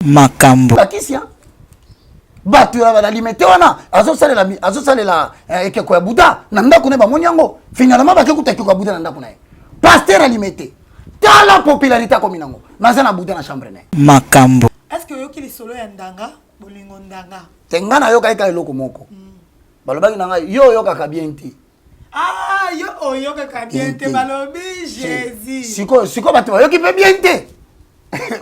makambo bakisia batu ya balimité wana azosalela ekeko ya buda na ndako ne bamoni yango finalement bakekuta ekeko ya buda na ndako na ye pasteur alimité tala popularité akomi nango naza na buda na chambre ne makambo. Est-ce que yoki li solo ya ndanga bolingo ndanga te nga na yoka eka eloko moko balobaki na ngai yo yokaka bien te. Ah, yo oyokaka bien te balobi Jésus. Siko bato bayoki mpe bien te.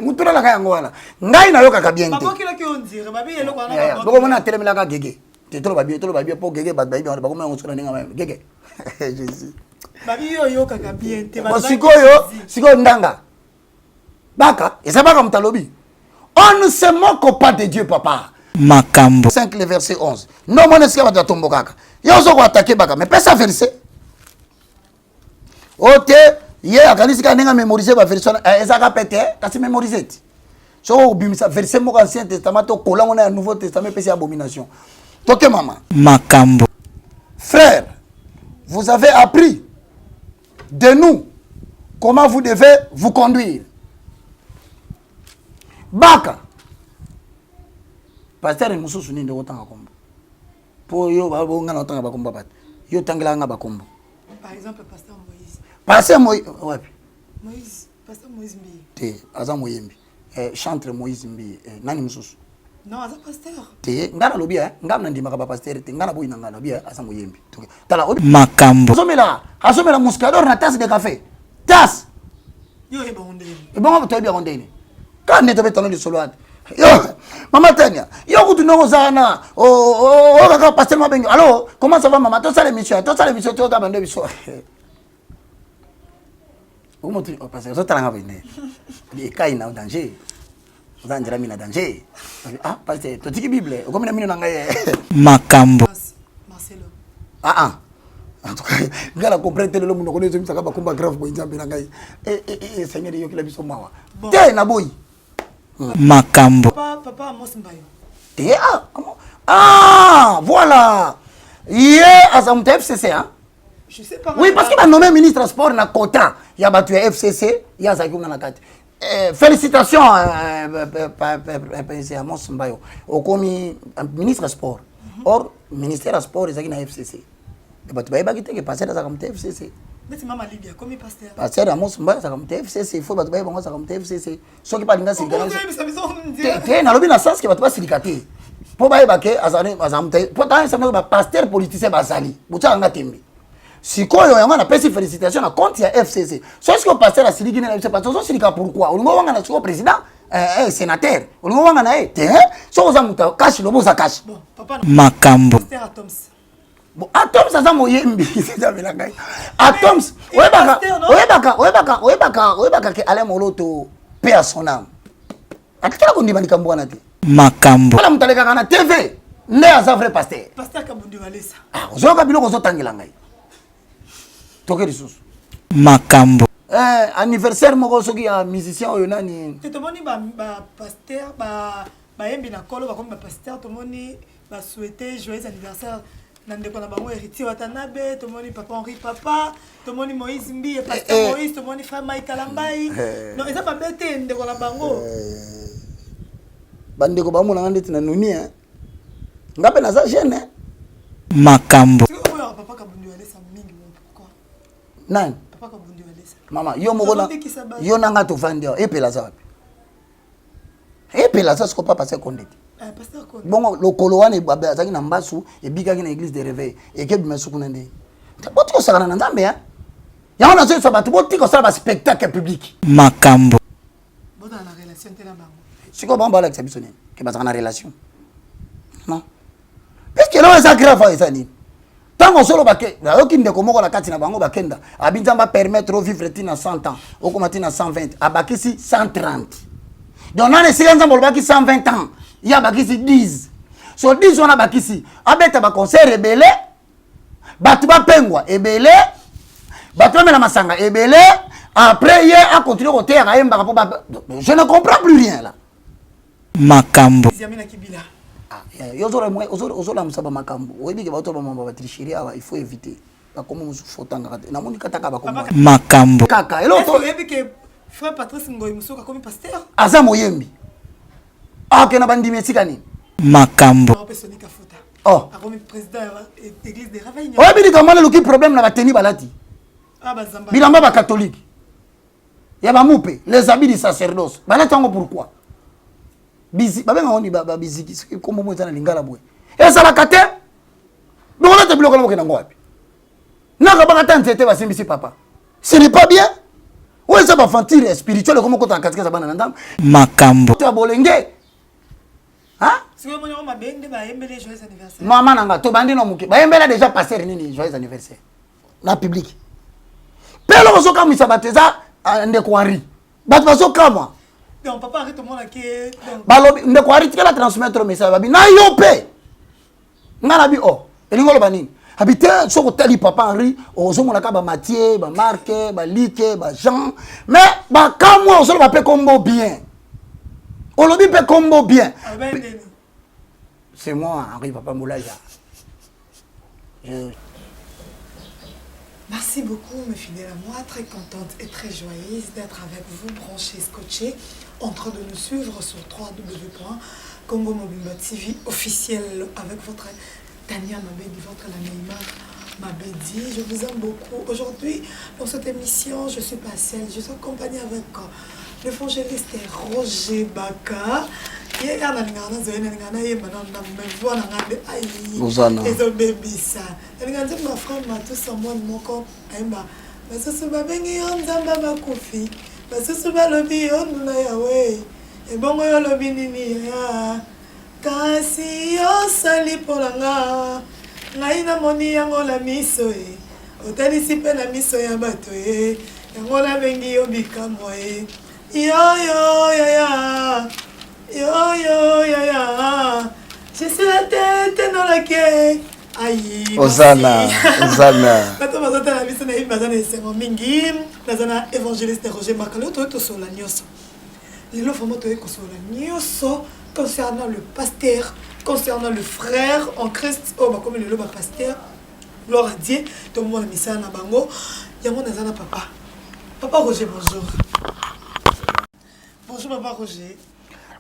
Muturalaka yango wana ngai na yokaka bien te. Babokila ki on dire babi eloko wana boko mona telemelaka gege te tolo babi po gege bat babi bako mengo sura ninga gege Jésus babi yo yokaka bien te siko ndanga baka eza baka mutalobi on ne se moque pas de Dieu papa makambo 5 le verset 11 non mona sika bato tombokaka yo zo ko attaquer baka mais pesa verset ote ye akanisika nenga mémoriser ba version ezaka pété kasi mémoriser so bimisa verset moko ancien testament to kolango na nouveau testament pesa abomination toke mama makambo. frère vous avez appris de nous comment vous devez vous conduire baka pasteur mususu ninde otanga kombo po yo ba ngana otanga bakombo bat yo tangela nga bakombo par exemple pasteur Moïse wapi pasteur Moïse Mbi te aza moyembi chantre Moïse Mbi nani mususu non aza pasteur te ngana lobi ngana ndimaka ba pasteur te ngana boyi ngana lobi aza moyembi tala makambo asomela muscador na tasse de café tasse yo eba ondeni bon to eba ondeni quand ne tobe tano de solo yo mama Tania yo kutu nongo sana o kaka pasteur mabengo alors comment ça va maman to sala émission to ka bande biso o motu o pasteur so tala ngabene ni kai na danger uzanjira mina danger ah pasteur to tiki bible o komina mino nanga makambo Marcelo en tout cas ngala comprendre le monde connaît ça ba combat grave bo nzambe na ngai seigneur yo kila biso mawa te na boy makambo papa Amos Mbayo te voilà hier azam FCC hein je sais pas oui parce qu'il va nommer ministre sport na quota ya batu ya FCC ya zaki na kati félicitations président Amos Mbayo okomi ministre sport or ministère sport ezaki na FCC batu bayebaki te ke passer za comme FCC beti mama Lydia comme pasteur passer Amos Mbayo za comme FCC il faut batu bayebanga za comme FCC soki pa linga sirikana te na lobi na sens ke batu ba sirikate po bayebake azamte po ta ensemble ba pasteur politicien basali buta nga tembe sikoyo yango na pesi félicitation na compte ya FCC so est-ce que pasteur asiriki na FCC parce que so sirika pourquoi olingo wanga na siko président sénateur olingo wanga na te so za muta cash lobo za cash bon papa makambo pasteur Atoms bon Atoms ça moyembi c'est la ngai Atoms oyebaka ke ale moloto paix à son âme akitala ko ndima nikambo na te makambo wala mutaleka kana TV ne aza vrai pasteur Kabundi Walesa ozoka biloko zotangela ngai toke lisusu makambo anniversaire moko soki ya musicien oyo nani tomoni ba pasteur ba yembi na kolo ba comme ba pasteur tomoni ba souhaiter joyeux anniversaire nandeko na bango héritier Watanabe tomoni papa Henri papa tomoni Moïse Mbi et pasteur Moïse tomoni frère Mike Kalambai non eza pas bête ndeko na bango bandeko ba mona ngandeti na nuni ngape na za jeune makambo papa Kabundi Walesa mingi pourquoi nani papa Kabundi Walesa mama yo moko na yo nanga to vandi epela za wapi epela za siko papa se kondeti pasteur Konde bongo lokolo wana azaki na mbasu ebikaki na église de réveil ekebi suku na ndenge botiko sakana na nzambe yango na so bato botiko sala ba spectacle public makambo bota na relation te na bango siko bango bala biso nini ke bazaka na relation non parce que là ça grave ça nini tango solo bake oki ndeko moko na kati na bango bakenda abinzamba permettre vivre tina 100 ans okoma tina 120 abakisi 130 donc nane sikanza molobaki 120 ans ya bakisi 10 so 10 wana bakisi abeta ba concert ebele batu ba pengwa ebele batu mena masanga ebele après hier a continué côté ya yemba po je ne comprends plus rien là makambo Yamina Kibila yozora mwe ozora musaba makambo oyibike ba otoba mamba ba tricherie il faut éviter ba komo musu fotanga kate na moni kataka ba komo makambo kaka elo to yebike frère Patrice Ngoy musoka comme pasteur aza moyembi Ok, na bandimi etikani. Makambo. Oh. Église de Ravagna. Oh, bidi kamana luki problème na bateni balati. Ah bazamba. Bilamba ba catholique. Ya ba moupe, les habits du sacerdoce. Balati ngo pourquoi? Bizi, ba benga oni ba biziki, comme mo ezana lingala boy. Et ça la kate? Donc on a te bloqué na ngwapi. Na ka ba tante ba simbisi papa. Ce n'est pas bien. Où est ça ba fantire spirituel comme ko ta katika za bana ndam? Makambo. Ta bolenge. Hein? Si vous voulez ma bende ba yembele joyeux anniversaire. Maman nanga to bandi no muke. Ba yembele déjà passer nini joyeux anniversaire. Na public. Pelo ko soka misa bateza ndeko Henri. Bat baso kama. Donc papa arrête tout le monde là qui Balobi ndeko Henri tikala transmettre message babi na yope. Ngana bi oh. Elingolo banini. Habité soko tali papa Henri ozomona ka ba Mathieu, ba Marc, ba Like, ba Jean. Mais ba kamwa ozolo ba pe combo bien. Olobi pe combo bien. C'est moi, Henri Papa Moulaya. Merci beaucoup, mes fidèles à moi. Très contente et très joyeuse d'être avec vous, branchés, scotchés, en train de nous suivre sur www.congo-mobimba TV officiel avec votre Tania Mabedi, votre Naïma Mabedi. Je vous aime beaucoup. Aujourd'hui, dans cette émission, je suis pas seule. Je suis accompagnée avec l'évangéliste Roger Baka. Il y a un je suis la tête dans la quai. Aïe. Osana, Osana. Maintenant, je suis évangéliste Roger Makalo, tu sur la nyoso. Il faut que tu sur la nyoso concernant le pasteur, concernant le frère en Christ. Oh, comme le pasteur, gloire à Dieu. Tout le monde a mis ça dans bango. Il y a mon azana papa. Papa Roger, bonjour. Bonjour papa Roger.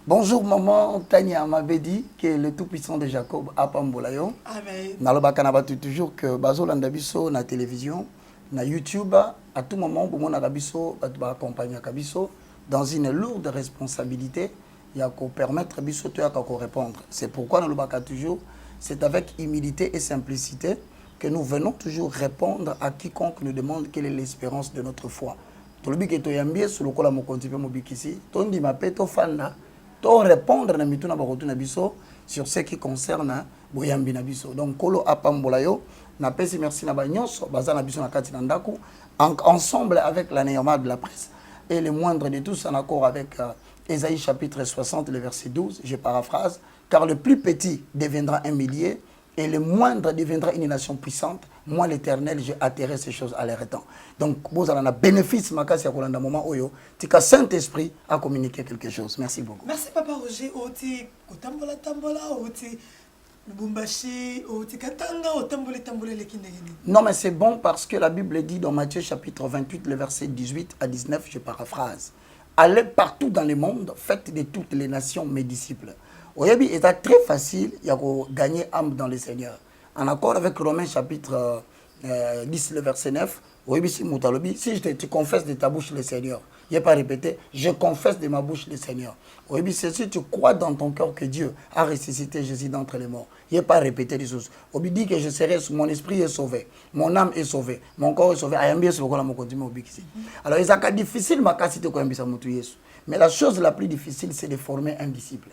Bonjour maman Tania Mabedi, qui est le tout-puissant de Jacob à Pambolayo. Amen. Nalobaka nabatu toujours que bazolanda biso na télévision, na YouTube, à tout moment pour mon biso ba accompagner kabiso dans une lourde responsabilité, il y a qu'on permettre biso to ko répondre. C'est pourquoi nalobaka toujours, c'est avec humilité et simplicité que nous venons toujours répondre à quiconque nous demande quelle est l'espérance de notre foi. Tolobi ke to yambie sur le kola mo kontipe mo bikisi, tondi mapeto fanda to répondre na mituna bakotu na biso sur ce qui concerne boyambi na biso. Donc kolo apambola yo na pesi merci na banyonso bazana biso na kati na ndaku ensemble avec la néoma de la presse et le moindre de tous en accord avec Ésaïe chapitre 60 le verset 12, je paraphrase, car le plus petit deviendra un millier et le moindre deviendra une nation puissante. Moi, l'Éternel, j'ai atterré ces choses à leur temps. Donc, vous avez un bénéfice, makasi akolanda moment oyo, tika Saint-Esprit a communiqué quelque chose. Merci beaucoup. Merci Papa Roger. Oti kotambola tambola, oti Lubumbashi, oti katanga, otambola tambola lekindegeni. Non, mais c'est bon parce que la Bible dit dans Matthieu chapitre 28, le verset 18 à 19, je paraphrase. Allez partout dans le monde, faites de toutes les nations mes disciples. Oyebi est très facile, il y a gagner âme dans le Seigneur. En accord avec Romains chapitre 10, le verset 9, si tu confesses de ta bouche le Seigneur, il n'y a pas répété, je confesse de ma bouche le Seigneur. C'est si tu crois dans ton cœur que Dieu a ressuscité Jésus d'entre les morts, il n'y a pas répété les choses. Obi dit que je serai, mon esprit est sauvé, mon âme est sauvée, mon corps est sauvé. Alors, il est difficile, mais la chose la plus difficile, c'est de former un disciple.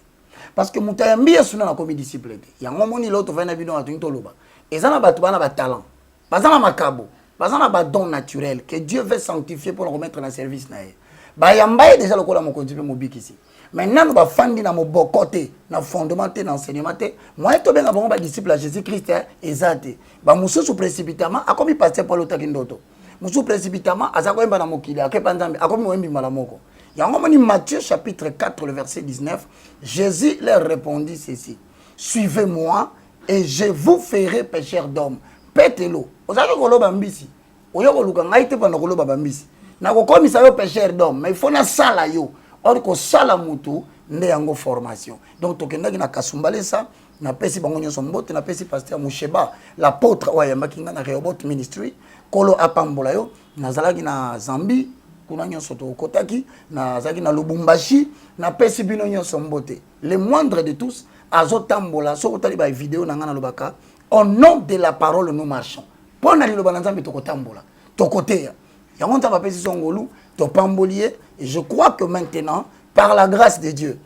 Parce que Moutayambi est souvent comme disciple. Il y a un moment où l'autre vient de nous toloba. Et ça n'a pas de talent. Pas ça n'a pas cabo. Pas ça n'a pas don naturel que Dieu veut sanctifier pour le remettre dans le service naé. Bah yamba déjà le cola mon continue mon bic ici. Maintenant nous va fandi na mon bon côté, na fondement té na enseignement té. Moi to ben ba disciple à Jésus-Christ ezate. Ba musu sous précipitamment a comme pasteur Paul Takindoto. Musu précipitamment azako mba na mokili akepanzambe akomi wembi malamoko. Il y a un moment Matthieu chapitre 4, le verset 19, Jésus leur répondit ceci. Suivez-moi et je vous ferai pécheurs d'hommes. Pétez-le. Vous savez que bambisi. Oyo ko luka ngaite pa nakoloba bambisi. Na ko komisa yo pécheur d'hommes, mais il faut na sala yo. Or ko sala mutu nde yango formation. Donc tokendaki na Kasumbale ça na pesi bango nyonso mbote na pesi pasteur Moucheba l'apôtre oya makinga na Rehoboth Ministry kolo apambola yo nazalaki na Zambie kuna nyonso tokotaki nazalaki na Lubumbashi na pesi bino nyonso mbote. Le moindre de tous azotambola so kotali ba vidéo na ngana lobaka au nom de la parole nous marchons. Pona liloba na Nzambe tokotambola tokoteya yango nta ba pesi songolu to pambolier et je crois que maintenant par la grâce de Dieu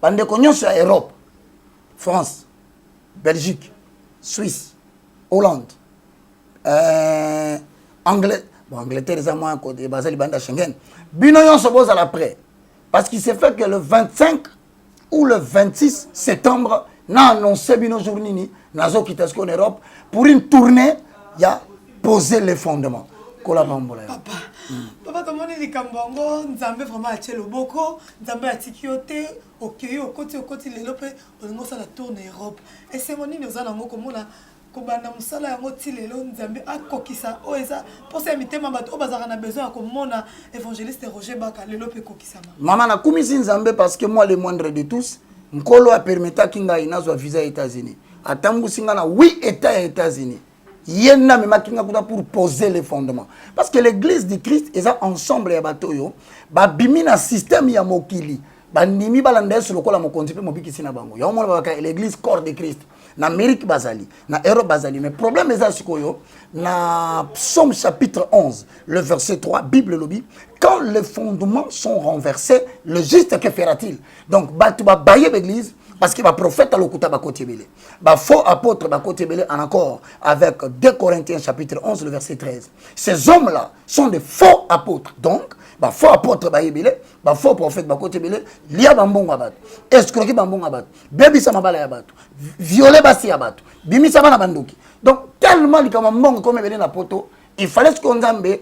bande nyonso ya Europe, France, Belgique, Suisse, Hollande, Angleterre, les Américains, côté Basel, Banda Schengen. Bino nyonso boza la prêt. Parce qu'il s'est fait que le 25 ou le 26 septembre, n'a annoncé bino journini, nazo kitasko en Europe, pour une tournée, il a posé les fondements. Papa, papa, comment on dit Kambongo, Nzambe vraiment a tché le boko, Nzambe a tikioté, ok, au côté, les lopes, on a la tourne Europe. Et c'est mon île, nous allons comme on a. Kobana musala ya moti lelo Nzambe akokisa oeza pour ça mitema bato bazara na besoin comme mon évangéliste Roger Baka lelo pe kokisa maman na kumisi Nzambe parce que moi le moindre de tous nkolo a permettre kinga inazwa visa aux États-Unis atambu singa na 8 états aux États-Unis yena mema kinga kuta pour poser les fondements parce que l'église du Christ est ensemble ya bato yo ba bimi na système ya mokili bandimi balanda sur lokola mokonzi pe mobikisi na bango ya omona baka l'église corps de Christ na Amérique bazali na Europe bazali mais problème est sikoyo na Psaume chapitre 11 le verset 3 Bible lobby quand les fondements sont renversés le juste que fera-t-il donc batu ba baye l'église parce que ba prophète alokuta ba kotebele ba faux apôtre ba kotebele en accord avec 2 Corinthiens chapitre 11 le verset 13 ces hommes là sont des faux apôtres donc ba faux apôtre ba yebele ba faux prophète ba kotebele lia bambongo abatu escroquer bambongo abatu bebisa mabala ya batu violer basi ya batu bimisa bana bandoki donc tellement likama mbongo comme ebele na poto il fallait que Nzambe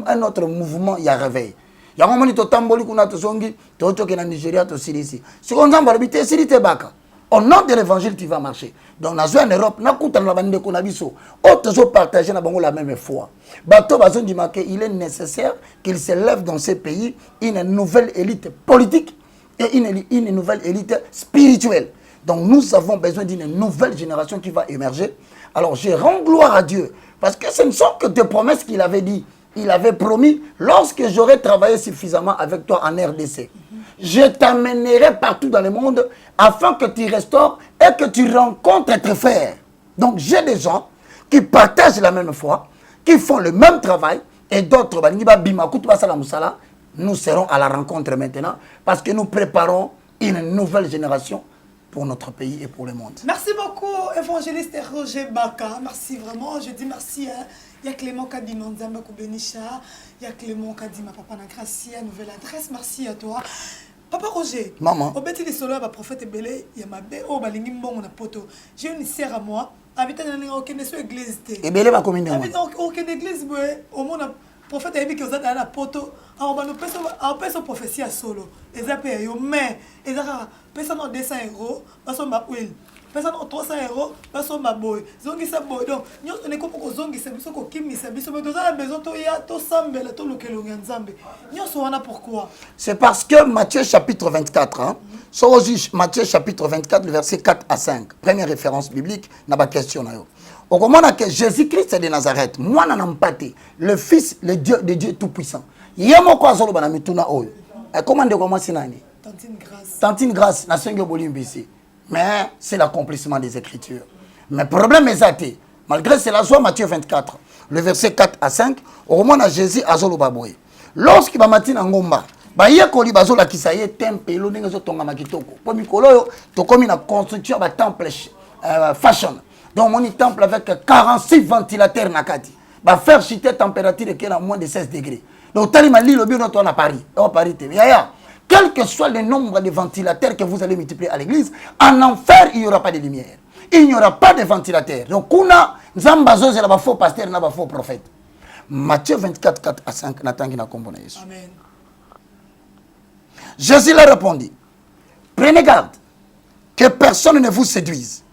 un autre mouvement ya réveil yango moni to tamboli kuna to songi to toke na Nigeria to silisi siko Nzambe habite silite baka au nom de l'évangile tu vas marcher donc na zone en Europe na kuta na bande ko na biso autres zo partager na bango la même foi bato bazo ndima que il est nécessaire qu'il se lève dans ces pays une nouvelle élite politique et une nouvelle élite spirituelle donc nous avons besoin d'une nouvelle génération qui va émerger alors je rends gloire à Dieu parce que ce ne sont que des promesses qu'il avait dit il avait promis lorsque j'aurai travaillé suffisamment avec toi en RDC je t'amènerai partout dans le monde afin que tu restaures et que tu rencontres tes frères. Donc j'ai des gens qui partagent la même foi, qui font le même travail et d'autres, nous serons à la rencontre maintenant parce que nous préparons une nouvelle génération pour notre pays et pour le monde. Merci beaucoup, évangéliste Roger Baka. Merci vraiment. Je dis merci. Il y a Clément Kadima Nzamba Koubenisha. Il y a Clément Kadima Papa Nagracia, nouvelle adresse. Merci à toi. Papa Roger, maman, au bêtis des solos, le prophète Belé, il y a ma bé, oh, balingi mbongo na poto. J'ai une sœur à moi, habitant dans aucune église. Et Belé va communier. Habitant aucune église, au monde, prophète a dit que vous êtes dans la poto. Alors, on peut se prophétie à solo. Et ça paye, mais, et ça, personne n'a 200 €, personne n'a huile. Personne n'a 300 €, personne n'a boy. Zongi sa boy. Donc, nous, on est comme zongi, c'est biso ko kimi, c'est biso. Mais nous avons besoin de ya, to sambela, to lokelo nzambe. Nous sommes là pourquoi? C'est parce que Matthieu chapitre 24, hein, Matthieu chapitre 24, le verset 4 à 5. Première référence biblique, n'a pas question. Au moment que Jésus-Christ de Nazareth, moi n'en pâté, le Fils, le Dieu de Dieu Tout-Puissant. Yemo kwa zolo bana mituna oyo. Comment de comment sinani? Tantine grâce. Tantine grâce, na sengo bolimbisi. Mais c'est l'accomplissement des Écritures. Mais le problème est athée. Malgré cela, soit Matthieu 24, le verset 4 à 5, au moment où Jésus a zolo baboye. Lorsqu'il va matin en ngomba, ba yekoli bazola kisaye temple lo ndenge zo tonga makitoko. Po mikolo yo to komi na construction ba temple fashion. Donc mon temple avec 46 ventilateurs nakati. Ba faire chuter température qui est à moins de 16 degrés. Donc tali mali lo bio to na Paris. Au Paris te. Ya. Quel que soit le nombre de ventilateurs que vous allez multiplier à l'église, en enfer, il n'y aura pas de lumière. Il n'y aura pas de ventilateurs. Donc, kuna Zambazo, c'est la faux pasteur, n'a pas faux prophète. Matthieu 24, 4 à 5, Nathan na kombo na Yesu. Amen. Jésus leur répondit, prenez garde que personne ne vous séduise,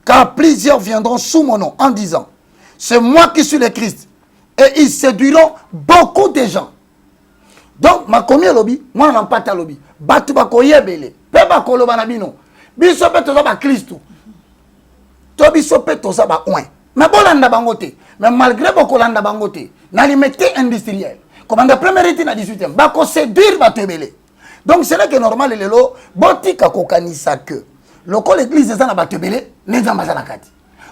car plusieurs viendront sous mon nom en disant, c'est moi qui suis le Christ, et ils séduiront beaucoup de gens. Donc makomi lobby moi na pata lobby batu bakoyebele pe bakoloba na bino biso pe toza ba Kristo to biso pe toza ba oin mais bolanda bango te mais malgré bokolanda bango te na limité industriel comme dans première étude na 18e bako séduire batebele. Donc c'est là que normal lelo botika kokanisa que loko l'église eza na batebele neza na kati.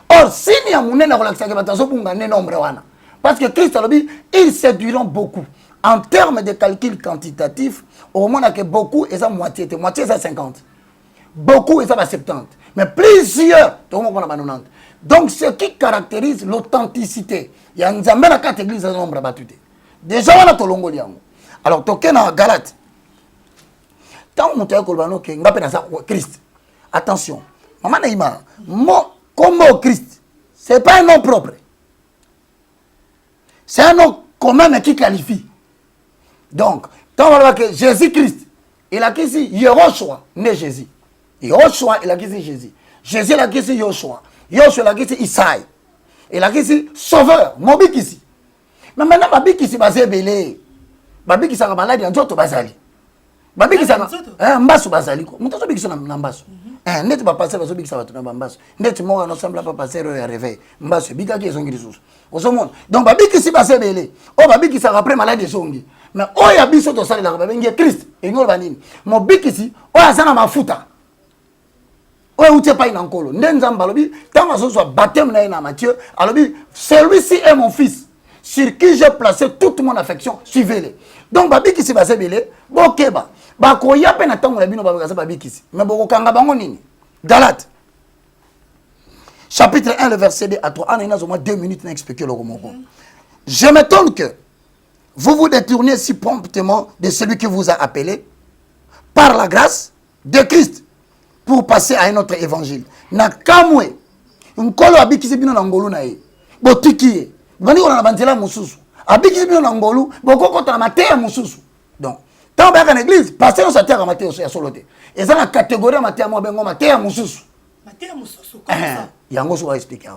Or si ni ya munene kolakisa ke batazo bunga ne nombre wana parce que Christ alobi ils séduiront beaucoup. En termes de calcul quantitatif, au moins que beaucoup, et ça moitié, moitié c'est 50. Beaucoup, et ça va 70. Mais plusieurs, donc ce qui caractérise l'authenticité, il y a une quatre églises à nombre battu. Déjà, on a tout l'ongo liango. Alors, token à Galate. Tant que on a Christ. Attention. Maman Naïma, comme Christ, ce n'est pas un nom propre. C'est un nom commun mais qui qualifie. Donc, quand on voit que Jésus-Christ, il a quitté Yehoshua, né Jésus. Yehoshua, il a quitté Jésus. Jésus, il a quitté Yoshua. Yoshua, il a quitté Isaïe. Il a quitté Sauveur, Mobik ici. Mais maintenant, Mabik ici, basé belé. Mabik ici, malade, il y a un autre basali. Mabik ici, un basso basali. Mon temps, Mabik ici, un basso. Net pas passer parce que ça va tourner bambasso. Net moi on ensemble pas passer au réveil. Mbasso bika qui sont grisos. Au monde. Donc babi qui si passer belé. Oh babi qui ça après malade songi. Mais oh ya biso to sala la babengi Christ. Et ngol banini. Mo biki si oh azana mafuta. Oh utie pa ina nkolo. Ndenzamba lobi tant aso soit baptême na Matthieu. Alobi celui-ci est mon fils sur qui j'ai placé toute mon affection. Suivez-le. Donc babi qui si passer belé. Bokeba. Bako ya pe na tango la bino babaka babi kisi mais boko kanga bango nini Galate chapitre 1 le verset 2 à 3 on a au moins 2 minutes pour expliquer le roman. Je m'étonne que vous vous détourniez si promptement de celui qui vous a appelé par la grâce de Christ pour passer à un autre évangile na kamwe nkolo abikisi bino na ngolu na ye botiki bani ona banzela mususu abikisi bino na ngolu boko kota na mateya mususu. Donc tant que l'église, passer dans sa terre à Matthieu et Soloté. Et ça la catégorie à Matthieu moi bengo Matthieu Moussous. Matthieu Moussous comme ça. Yango so va expliquer.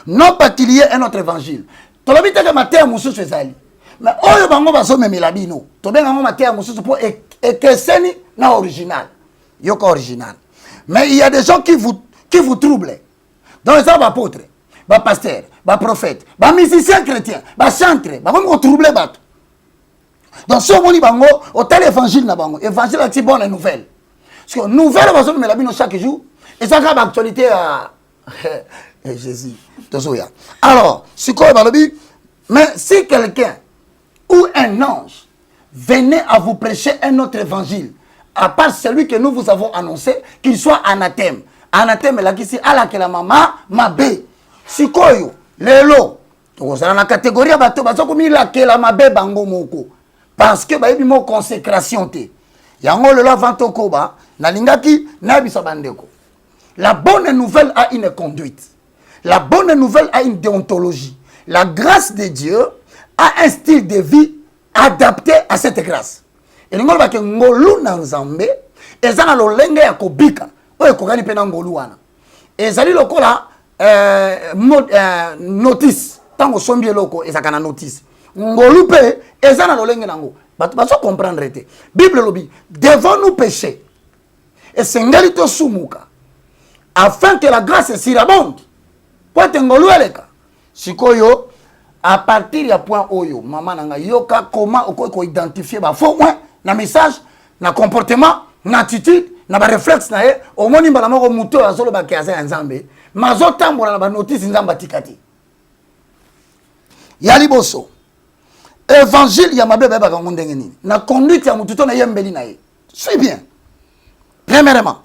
Non pas qu'il y ait un autre évangile. To la bita que Matthieu Moussous ezali. Mais oyo bango baso memela bino. To benga ngo Matthieu Moussous pour ekeseni na original. Yoko original. Mais il y a des gens qui vous troublent. Donc ça va apôtre, va pasteur, va prophète, va musicien chrétien, va chanteur, va comme troubler bateau. Donc si on dit bango, au tel évangile na bango, évangile c'est bonne nouvelle. Parce que nouvelle va me la bino chaque jour et ça grave actualité à Jésus. Alors, si quoi balobi, mais si quelqu'un ou un ange venait à vous prêcher un autre évangile à part celui que nous vous avons annoncé, qu'il soit anathème. Anathème là qui c'est à la que la maman m'a bé. Si quoi yo, lelo, donc ça dans la catégorie à bateau, bateau comme il a que la m'a bé bango moko. Parce que bayebi mo consécration te yango le la vanto koba na lingaki na biso bandeko. La bonne nouvelle a une conduite, la bonne nouvelle a une déontologie, la grâce de Dieu a un style de vie adapté à cette grâce. Et ngolo ba ke ngolu na nzambe ezana lo lenge ya kobika oyo kokani pe na ngolu wana ezali lokola notice tango sombi loko ezakana notice ngolu pe ezana lolenge nango bato baso comprendre te Bible lobi devant nous pécher et sengeli to sumuka afin que la grâce surabonde pour te ngolu eleka sikoyo à partir ya point oyo mama nanga yoka comment ko identifier ba faux point na message na comportement na attitude na ba réflexe na ye au moni mbala moko muto azolo ba kiaza nzambe mazo tambola na ba notice nzamba tikati yali boso évangile ya mabe ba ka ngondenge nini na conduite ya mututo na yembeli na ye. Suis bien. Premièrement,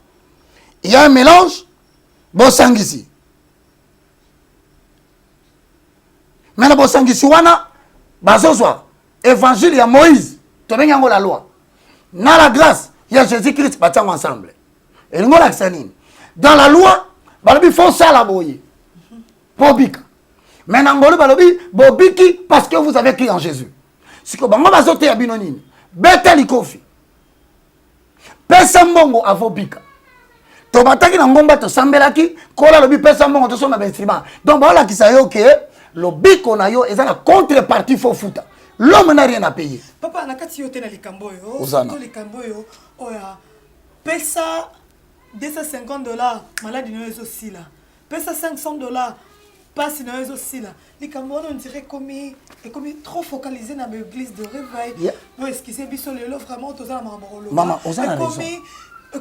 il y a un mélange bosangisi. Maintenant bosangisi wana bazozwa évangile ya Moïse to benga ngo la loi na la grâce ya Jésus-Christ batango ensemble. Et ngo la sanini dans la loi balobi faut ça la boye pobika. Maintenant ngolo balobi bobiki parce que vous avez cru en Jésus. Si ko bango bazote ya bino nini beteli kofi pesa mbongo avobika to bataki na ngomba to sambelaki kola lobi pesa mbongo to soma instrument. Donc baola kisayo ke lobiko na yo eza na contrepartie fo futa l'homme n'a rien à payer. Papa, nakati yote na likambo yo. Ozana. To likambo yo. Oya. Pesa $250. Malade no ezo sila. Pesa $500. Passe no ezo sila. Likambo on dirait comme trop focalisé dans l'église de réveil. Bon, est-ce que c'est biso lelo vraiment tozana mamorolo. Maman, ozana raison.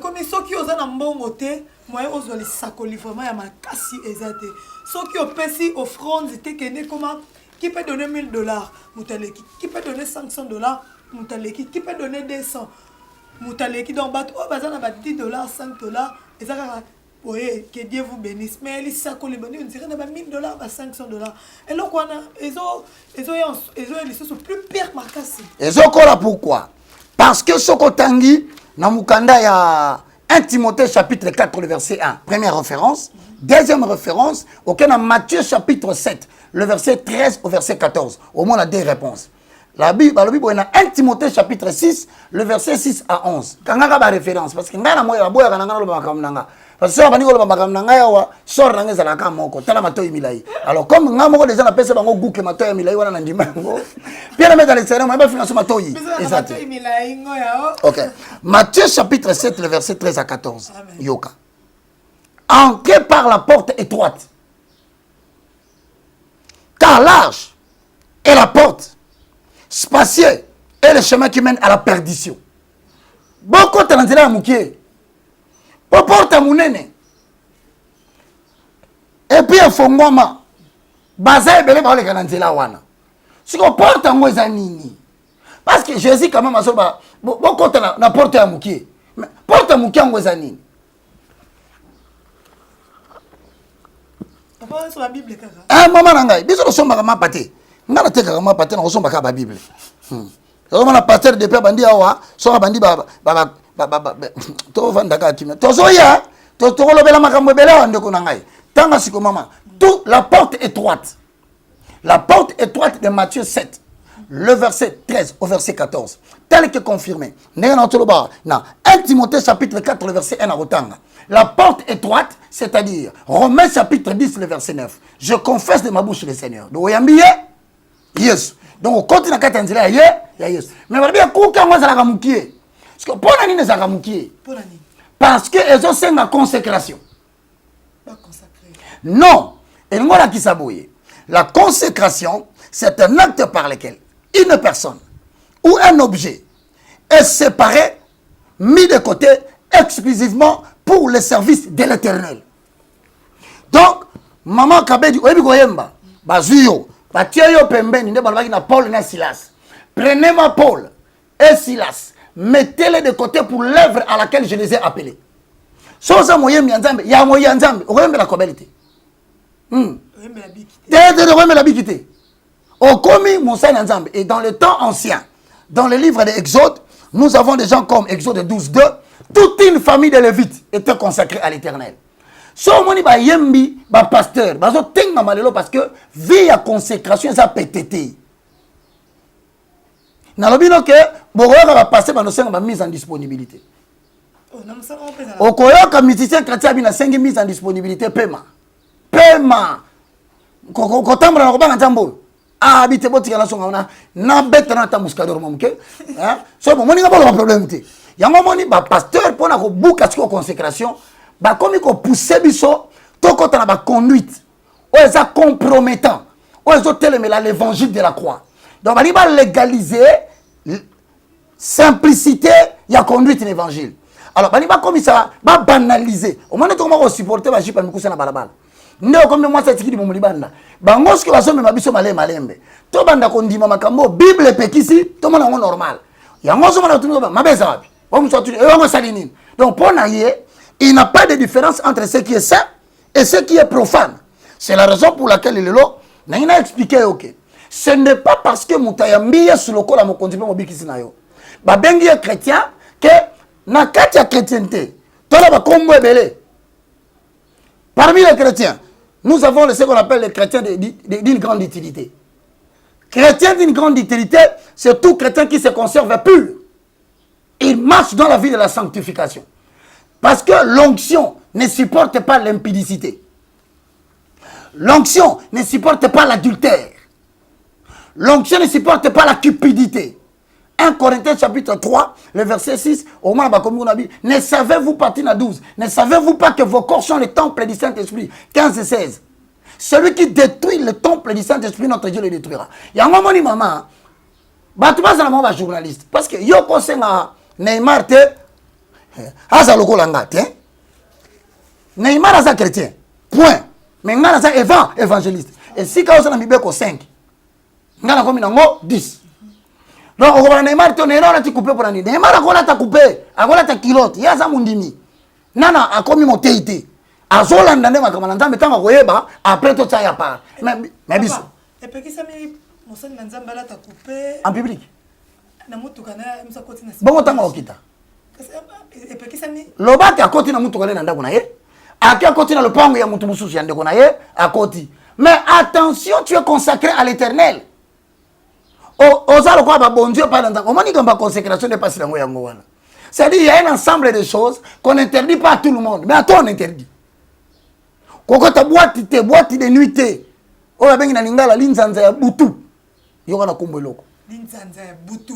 Comme ceux qui osent en bon côté, moi osent les sacoli vraiment ya makasi ezate. Ceux qui opesi offrande c'était que comment qui peut donner $1000, Moutaleki, qui peut donner $500, Moutaleki, qui peut donner 200, Moutaleki, donc oh bazana ba $10, $5, et ça oui, que Dieu vous bénisse. Mais les sacs on dirait na ba $1000, ba $500. Et là quoi ils sont plus pire makasi. Et ça pourquoi? Parce que ce Tangi na mukanda ya 1 Timothée chapitre 4 le verset 1, première référence. Deuxième référence, auquel Matthieu chapitre 7, le verset 13 au verset 14. Au moins, on a deux réponses. La Bible, on a 1 Timothée chapitre 6, le verset 6 à 11. Quand on a une référence, parce que on a une référence. Parce que si on a alors, comme on a des gens qui ont goût que Matoy Milay, on a un dimanche. Puis on a dans les séries, on a financé Matoy. Ok. Matthieu chapitre 7, le verset 13 à 14. Yoka. Entrez par la porte étroite. Car large est la porte, spacieux est le chemin qui mène à la perdition. Beaucoup de gens ont dit, pour porter mon nez. Et puis, il faut que je bazaye belé ba le kananzela wana. Si on porte en moi zanini. Parce que Jésus quand même a soba beaucoup na porte ya mukie. Porte mukie en zanini. Papa sur la Bible kaka. Ah maman ngai, biso somba kama pate. Ngala teka kama pate na somba ka ba Bible. Kama na pasteur de pe bandi awa, so bandi ba to vanda ka kimia. To zoya, to kolobela makambo bela ndeko na ngai. Tanga siko maman. Tout la porte étroite. La porte étroite de Matthieu 7, le verset 13 au verset 14, tel que confirmé. 1 Timothée chapitre 4, le verset 1 à Rotanga. La porte étroite, c'est-à-dire Romains chapitre 10, le verset 9. Je confesse de ma bouche le Seigneur. Donc, yes. Donc, on continue à dire yes. Mais on va dire parce que pour nani les aramukier. Parce que ils ont c'est la consécration. Pas consacré. Non. Et nous qui s'abouille. La consécration, c'est un acte par lequel une personne ou un objet est séparé, mis de côté exclusivement pour le service de l'Éternel. Donc, maman Kabedi, oyebi koyemba, bazuyo, batieyo pembeni, nde balabaki na Paul na Silas. Prenez-moi Paul et Silas, mettez-les de côté pour l'œuvre à laquelle je les ai appelés. Soza moyembi nzambe, ya moyembi nzambe, oyembe la kobelite. Et dans le temps ancien, dans le livre de Exode, nous avons des gens comme Exode 12:2, toute une famille de Lévites était consacrée à l'Éternel. Si on dit yembi ba pasteur, bazo tenga malelo parce que vie à consécration ça pétété. Na lobino que bokoyoka ba pasteur ba no senga ba mise en disponibilité. O koyoka musicien chrétien bina sengi mise en disponibilité paiement. Paiement. Kotambra na kobanga nzambo. Ah bite botika na songa na beta na ta muskador momuke. Hein? So moni nga ba problème te. Yango moni ba pasteur pona ko buka siko consécration, ba komi ko pousser biso to kota na ba conduite. O eza compromettant. O ezo telemela l'évangile de la croix. Donc ba li ba légaliser simplicité ya conduite l'évangile. Alors ba li ba komi ça ba banaliser. Au moins to ko supporter ba jipa mikusa na balabala. Ndeo comme moi ça tiki di momu libanda. Bango ski ba sombe mabiso malembe. To banda ko ndima makambo Bible pekisi to mona ngo normal. Yango so mona tunu ba mabeza wapi. Donc pour naïe, il n'y a pas de différence entre ce qui est saint et ce qui est profane. C'est la raison pour laquelle il est là. Il a expliqué ok. Ce n'est pas parce que Moutayambi est sur le col à mon continent mobile nayo. Ba bengi est chrétien que na katia chrétienté. Tola ba kombo ebele. Parmi les chrétiens, nous avons ce qu'on appelle les chrétiens d'une grande utilité. Chrétien d'une grande utilité, c'est tout chrétien qui se conserve pur. Il marche dans la vie de la sanctification. Parce que l'onction ne supporte pas l'impudicité. L'onction ne supporte pas l'adultère. L'onction ne supporte pas la cupidité. 1 Corinthiens chapitre 3, le verset 6, au moins, ne savez-vous pas, 12, ne savez-vous pas que vos corps sont le temple du Saint-Esprit? 15 et 16. Celui qui détruit le temple du Saint-Esprit, notre Dieu le détruira. Il y a un moment, maman, tu vas à journaliste. Parce que yo conseille à Neymar, Aza loko langa, Neymar est chrétien. Point. Mais Neymar est évangéliste. Et si quand on a mis 5, on a mis 10. Donc, on a Neymar, Neymar a coupé pour l'année. Neymar a coupé, a kilote, il y a ça mundimi. Nana a commis mon téité. A Zolanda, mais tant après tout ça, il y a pas. Mais bis. Et puis, qui s'est mis, mon son Nanzambala t'a coupé. En public. Bon, tant qu'on quitte. Et puis, qui s'est mis. L'obate a côté na mutu nanda kunaye. A qui a côté na le pango ya mutu mususu yande kunaye, à côté. Mais attention, tu es consacré à l'Éternel. Bon Dieu, par exemple, comment dit consécration n'est pas si la. C'est-à-dire qu'il y a un ensemble de choses qu'on n'interdit pas à tout le monde, mais à toi on interdit. Quand tu boîte de nuitée, on a bien la linzanza ya butu. Yokana kumbeloko. Linzanza ya butu.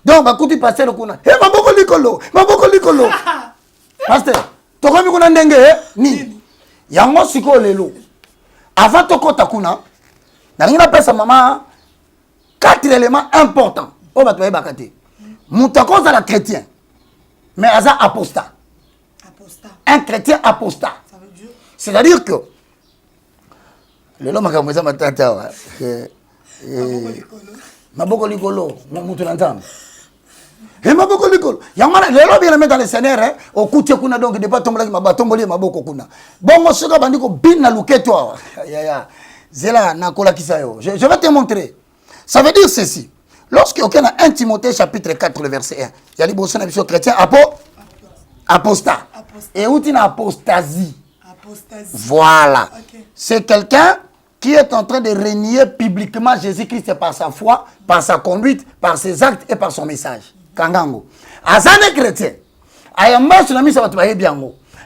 Donc, bah, quand tu passes le kuna, hé, maboko likolo. Pasteur, tu as vu qu'on a ni. Yango siko lelo. Avant de kota kuna, n'a pas sa maman. 4 éléments importants. On va te bakate. Moutako c'est un chrétien. Mais Aza apostat. Un chrétien apostat. Ça veut dire. C'est-à-dire que le loma kamweza matata maboko likolo mutu nzambe. Et maboko likolo. Yamana le lobi na mettre le Seigneur au kutie kuna donc de pas tomber mabatomboli maboko kuna. Bongo soka bandiko bin na luketo. Ya. Zela na kola kisayo. Je vais te montrer. Ça veut dire ceci. Lorsque aucun a 1 Timothée chapitre 4 le verset 1, il y a des bons chrétiens apostat. Et où tu as apostasie. Voilà. Okay. C'est quelqu'un qui est en train de renier publiquement Jésus-Christ par sa foi, par sa conduite, par ses actes et par son message. Kangango. Azane chrétien. Ayamba sur la mise à votre bien.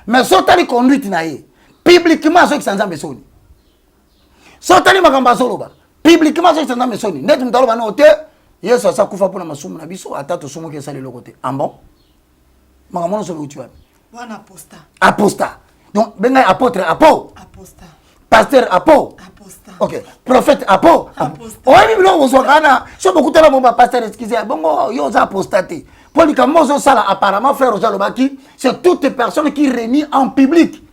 Mais sotali conduite naïe. Publiquement ceux qui sont en besoni. Sotali makamba soloba. Publiquement ceux qui sont en besoni. Net mutalo bana ote. Yesu asa kufa pona masumu na biso atatu sumu ke sali lokote. Ambo. Mangamono so utuwa. Wana apostat. Apostat. Donc benga apôtre apostat. Pasteur apostat. OK. Prophète apostat. Ouais même là on soit kana. So beaucoup tala bon pasteur excusez. Bongo yo za apostaté. Policamozo sala apparemment frère Ojalobaki, c'est toute personne qui renie en public.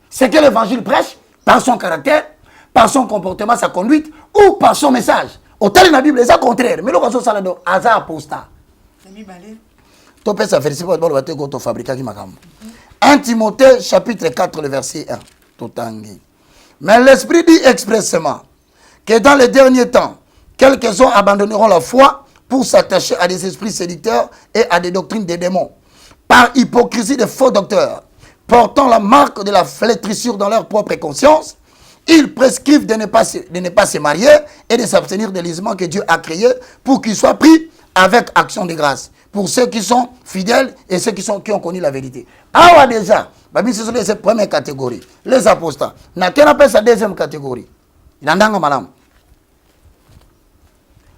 C'est que l'évangile prêche par son caractère, par son comportement, sa conduite ou par son message. Autant dans la Bible, c'est le contraire. Mais le cas ça là aza apostat. Tu peux ça faire c'est pas bon bateau qu'on fabrique qui makam. 1 Timothée chapitre 4 le verset 1. Totangi. Mais l'esprit dit expressément que dans les derniers temps, quelques-uns abandonneront la foi pour s'attacher à des esprits séducteurs et à des doctrines des démons, par hypocrisie de faux docteurs, portant la marque de la flétrissure dans leur propre conscience. Ils prescrivent de ne pas se marier et de s'abstenir des lisements que Dieu a créés pour qu'ils soient pris avec action de grâce. Pour ceux qui sont fidèles et ceux qui ont connu la vérité. Ah déjà, ce sont les premières catégories. Les apostats. Na quelle appelle sa deuxième catégorie?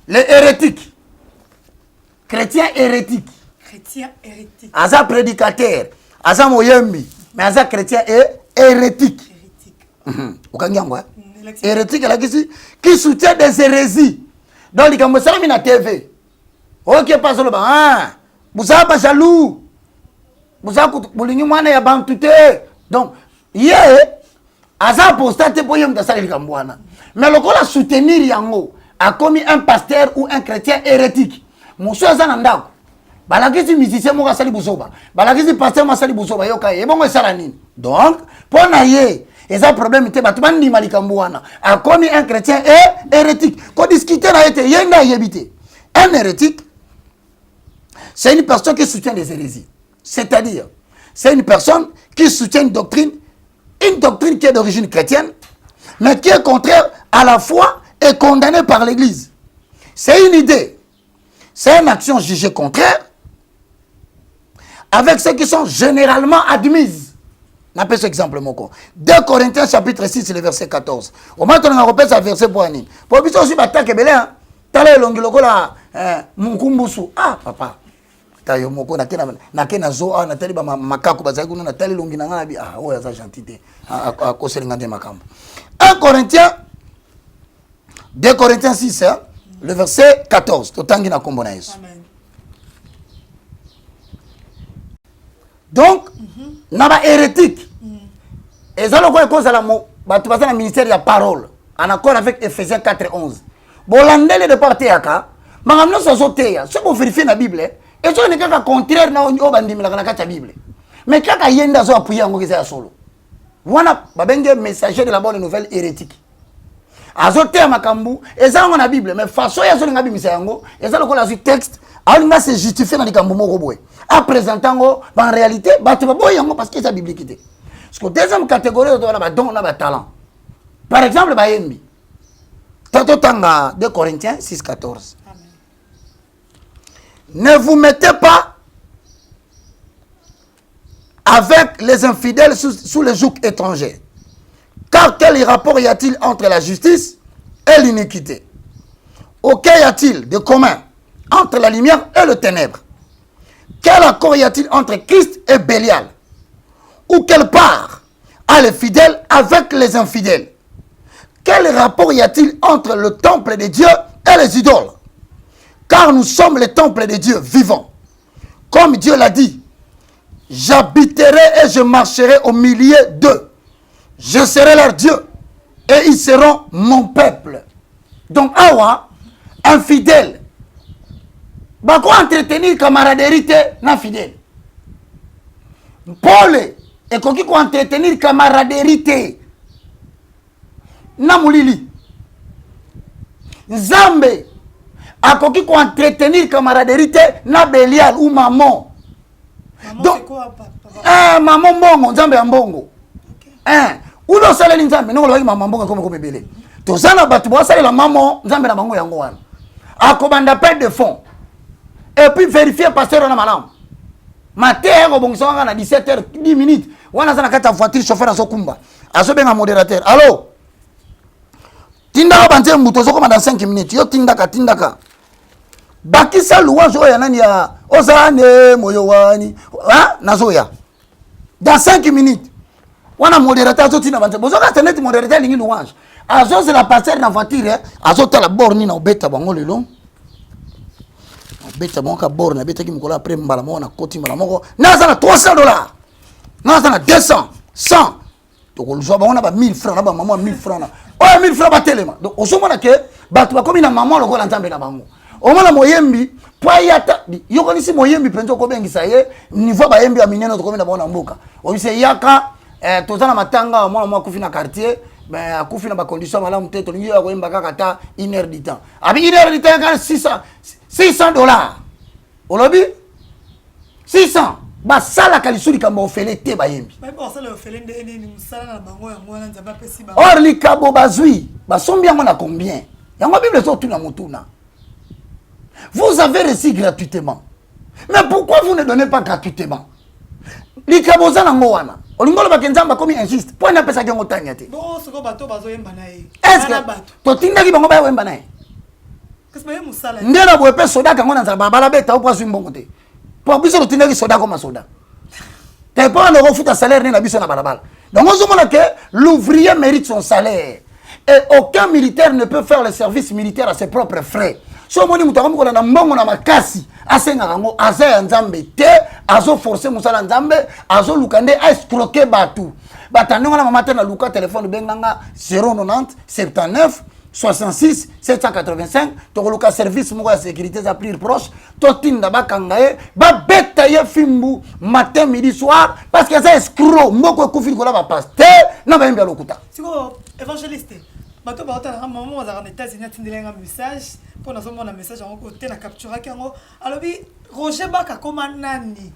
Les hérétiques. Chrétiens hérétiques. Aza prédicateur. Aza moyembi. Mais aza chrétien et hérétique. Hérétique, qui soutient des hérésies. Donc, il y a na TV. Ok, pas seulement. Vous avez pas jaloux. Vous avez pas bantuté. Donc, hier, Aza apostate pour yem dasali kambwana. Mais le a soutenir yango a commis un pasteur ou un chrétien hérétique. Monsieur Aza ndako. Balakisi musicien mo kasali busoba. Balakisi pasteur mo kasali busoba yoka e bongo sala nini. Donc, pour naie, et un problème était batman ni malikambwana a commis un chrétien et hérétique. Qu'on discuter na été yenga yebité. Un hérétique, c'est une personne qui soutient les hérésies. C'est-à-dire, c'est une personne qui soutient une doctrine qui est d'origine chrétienne, mais qui est contraire à la foi et condamnée par l'Église. C'est une idée. C'est une action jugée contraire avec ceux qui sont généralement admises. N'appelle ce exemple moko. 2 Corinthiens chapitre 6 le verset 14. Au moins on a repéré ce verset pour ani. Pour biso aussi batake belé hein. Tala longi lokola munkumbusu. Ah papa. Tayo moko na kena zo na tali ba makako bazali kuna na tali longi na ngabi. Ah oya za gentité. A koselinga de makambo. 1 Corinthiens 2 Corinthiens 6 hein, le verset 14. Totangi na kombo na Yesu. Amen. Donc, naba hérétique. Et ça, le cause à la mot, tu vas dans le ministère de la parole, en accord avec Ephésiens 4:11. Bon, l'andel de partir à cas, mais nous sommes sautés. Ce qu'on vérifie dans la Bible, et ce n'est qu'un contraire dans la Bible. Mais quand il y a un dazo appuyé en Moïse solo, voilà, babenge messager de la bonne nouvelle hérétique. Azote à Makambu, et ça on a la Bible, mais façon ya zoli ngabi misayango, et ça le col a texte, alinga se justifier dans les Kambumo Roboé. À présentant en réalité, tu vas boire parce que c'est biblique. Parce que deuxième catégorie, on a don, on a talent. Par exemple, Bayembi. Tato Tanga 2 Corinthiens 6:14. Ne vous mettez pas avec les infidèles sous le joug étranger. Car quel rapport y a-t-il entre la justice et l'iniquité? Auquel y a-t-il de commun entre la lumière et le ténèbre? Quel accord y a-t-il entre Christ et Bélial? Ou quelle part a les fidèles avec les infidèles? Quel rapport y a-t-il entre le temple de Dieu et les idoles? Car nous sommes le temple de Dieu vivant. Comme Dieu l'a dit, j'habiterai et je marcherai au milieu d'eux. Je serai leur Dieu et ils seront mon peuple. Donc, awa, infidèle. Bako entretenir camaraderie na fidèle. Paul et koki ko entretenir camaraderie na mulili. Nzambe akoki ko entretenir camaraderie na Bélial ou maman. Donc c'est quoi papa? Maman mbongo, nzambe ya mbongo. Okay. Uno saleli nzambe no loyi maman mbongo comme belé. To zana batu bo salela maman nzambe na bango yango wana. Akobanda paix de fond. Et puis vérifier pasteur na malam. Matin ko bongso na 17h 10 minutes. Wana sana kata voiture chauffeur aso kumba. Aso benga modérateur. Allô? Tinda banze mbuto zoko dans 5 minutes. Yo tindaka. Bakisa louange oya nani ya ozane moyo wani. Ah, nazoya. Dans 5 minutes. Wana modérateur aso tinda banze. Bozo ka tenet modérateur lingi louange. Aso c'est la pasteur na voiture, aso tala borni na obeta bango lelo. Beta monka bor na beta ki mukola après mbala mona koti mbala moko na sana $300 na sana 200 100 to ko luzwa bango na ba 1000 francs na ba maman 1000 francs na o 1000 francs ba telema donc osomona ke batu ba komi na maman lokola nzambe na bango omona moyembi payata yoko nisi moyembi penzo ko bengisa ye niveau ba yembi ya mineno to komi na bona mboka o bise yaka tozana matanga mwana mwa kufi na quartier mais akufi na ba condition malamu te to lingi ya ko yemba kaka ta 1 heure du temps abi 1 heure du temps ka $600. Olobi 600. Ba sala kalisuri kamba ofele te ba yembi. Ba ba sala ofele ndeni ni musala na bango yango na nzamba pesi ba. Or li kabo bazui. Ba sombi yango na combien? Yango Bible so tuna mutuna. Vous avez reçu gratuitement. Mais pourquoi vous ne donnez pas gratuitement? Li kabo za na ngwana. Olingolo ba kenzamba komi insiste. Point na pesa yango tanya te. Bon soko bato bazo yemba na ye. Est-ce que to tinda ki bango ba yemba na ye? Ndena boepe soda kango na nzaba bala beta opwa mbongo te. Po biso to tindaki soda comme soda. Te pas no refuta salaire na biso na balabala. Donc on se que l'ouvrier mérite son salaire et aucun militaire ne peut faire le service militaire à ses propres frais. So moni mutakambi ko na mbongo na makasi asenga kango azaya nzambe te azo forcer musala nzambe azo lukande a escroquer batu. Batandonga na mama te na luka téléphone benganga 090 79 66 785 tokoluka service moko ya sécurité za plus proche totinda bakangaye ba beta ye fimbu matin midi soir parce que ça escroc moko ekufi kola ba pasteur na ba mbia lokuta siko évangéliste bato ba otala maman za na États-Unis tindelenga message pour nazo mona message en côté na capture kango alobi Roger Baka koma nani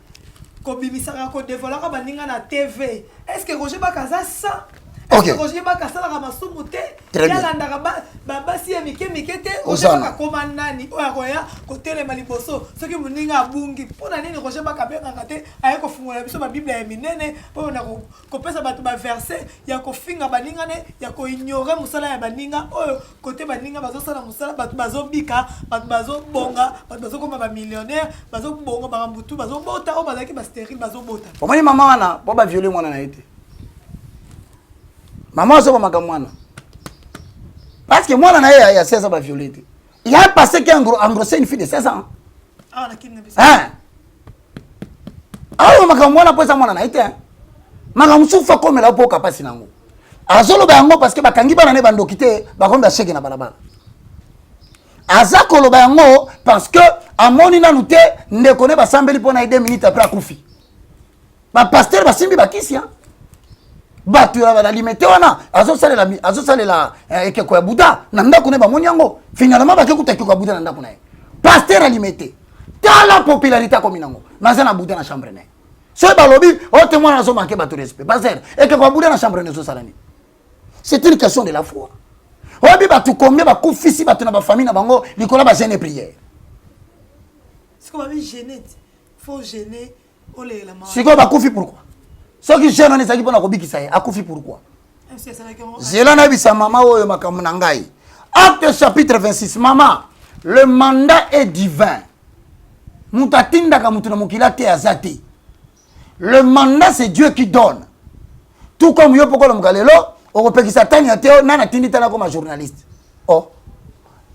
ko bimisaka ko dévoiler ka baninga na TV est-ce que Roger Baka za ça Ok. Roger Bakasala Ramasumu te. Très bien. Yalanda babasi ya mike te. Osana. Roger Bakomanani. Oya koya kotele maliboso. Soki muninga abungi. Pona nini Roger Bakabenga te. Aye kofungola biso ba Bible ya minene. Pona kopesa bato ba verset ya kofinga baninga ne ya ko ignorer musala ya baninga. Oyo kote baninga bazo sala musala bato bazo bika, bato bazo bonga, bato bazo koma ba millionnaire, bazo bonga ba mbutu, bazo bota o bazaki ba stérile bazo bota. Omani mama wana bo ba violer mwana na été. Maman so ba mwana. Parce que mwana na ya 16 ans ba violer. Il a passé qu'un engrossé une fille de 16 ans. Ah na kinne bisa. Hein? Alors makamwana poza mwana na été. Makamsufa comme la po kapasi nango. Azolo ba yango parce que bakangi bana ne bandokite bakomba cheke na balabala. Azakolo ba yango parce que amoni na lute ndeko ne basambeli pona 2 minutes après akufi. Ba pasteur basimbi bakisi hein. Batu ya balimete wana azo salela ekeko ya Buddha na ndako ne bamoni yango finalement bakekuta ekeko ya Buddha na ndako na ye. Pasteur alimete. Tala popularité comme nango. Mazana Buddha na chambre ne. So balobi o témoin na so manquer batu respect. Pasteur ekeko ya Buddha na chambre ne so salani. C'est une question de la foi. Obi batu combien ba kufisi batu na ba famille na bango likola ba jeûne prière. C'est comme avec gêner. Faut gêner olé la mort. C'est quoi ba kufi pourquoi? Ceux qui jeûnent ezaki pona ko bikisa ye akufi pourquoi? Zela na bisa mama oyo makamu na ngai. Acte chapitre 26 mama, le mandat est divin. Mutatinda ka mutu na mokila te azati. Le mandat c'est Dieu qui donne. Tout comme yo pokolo mgalelo okopekisa tani ateo nana tindi tana comme journaliste. Oh.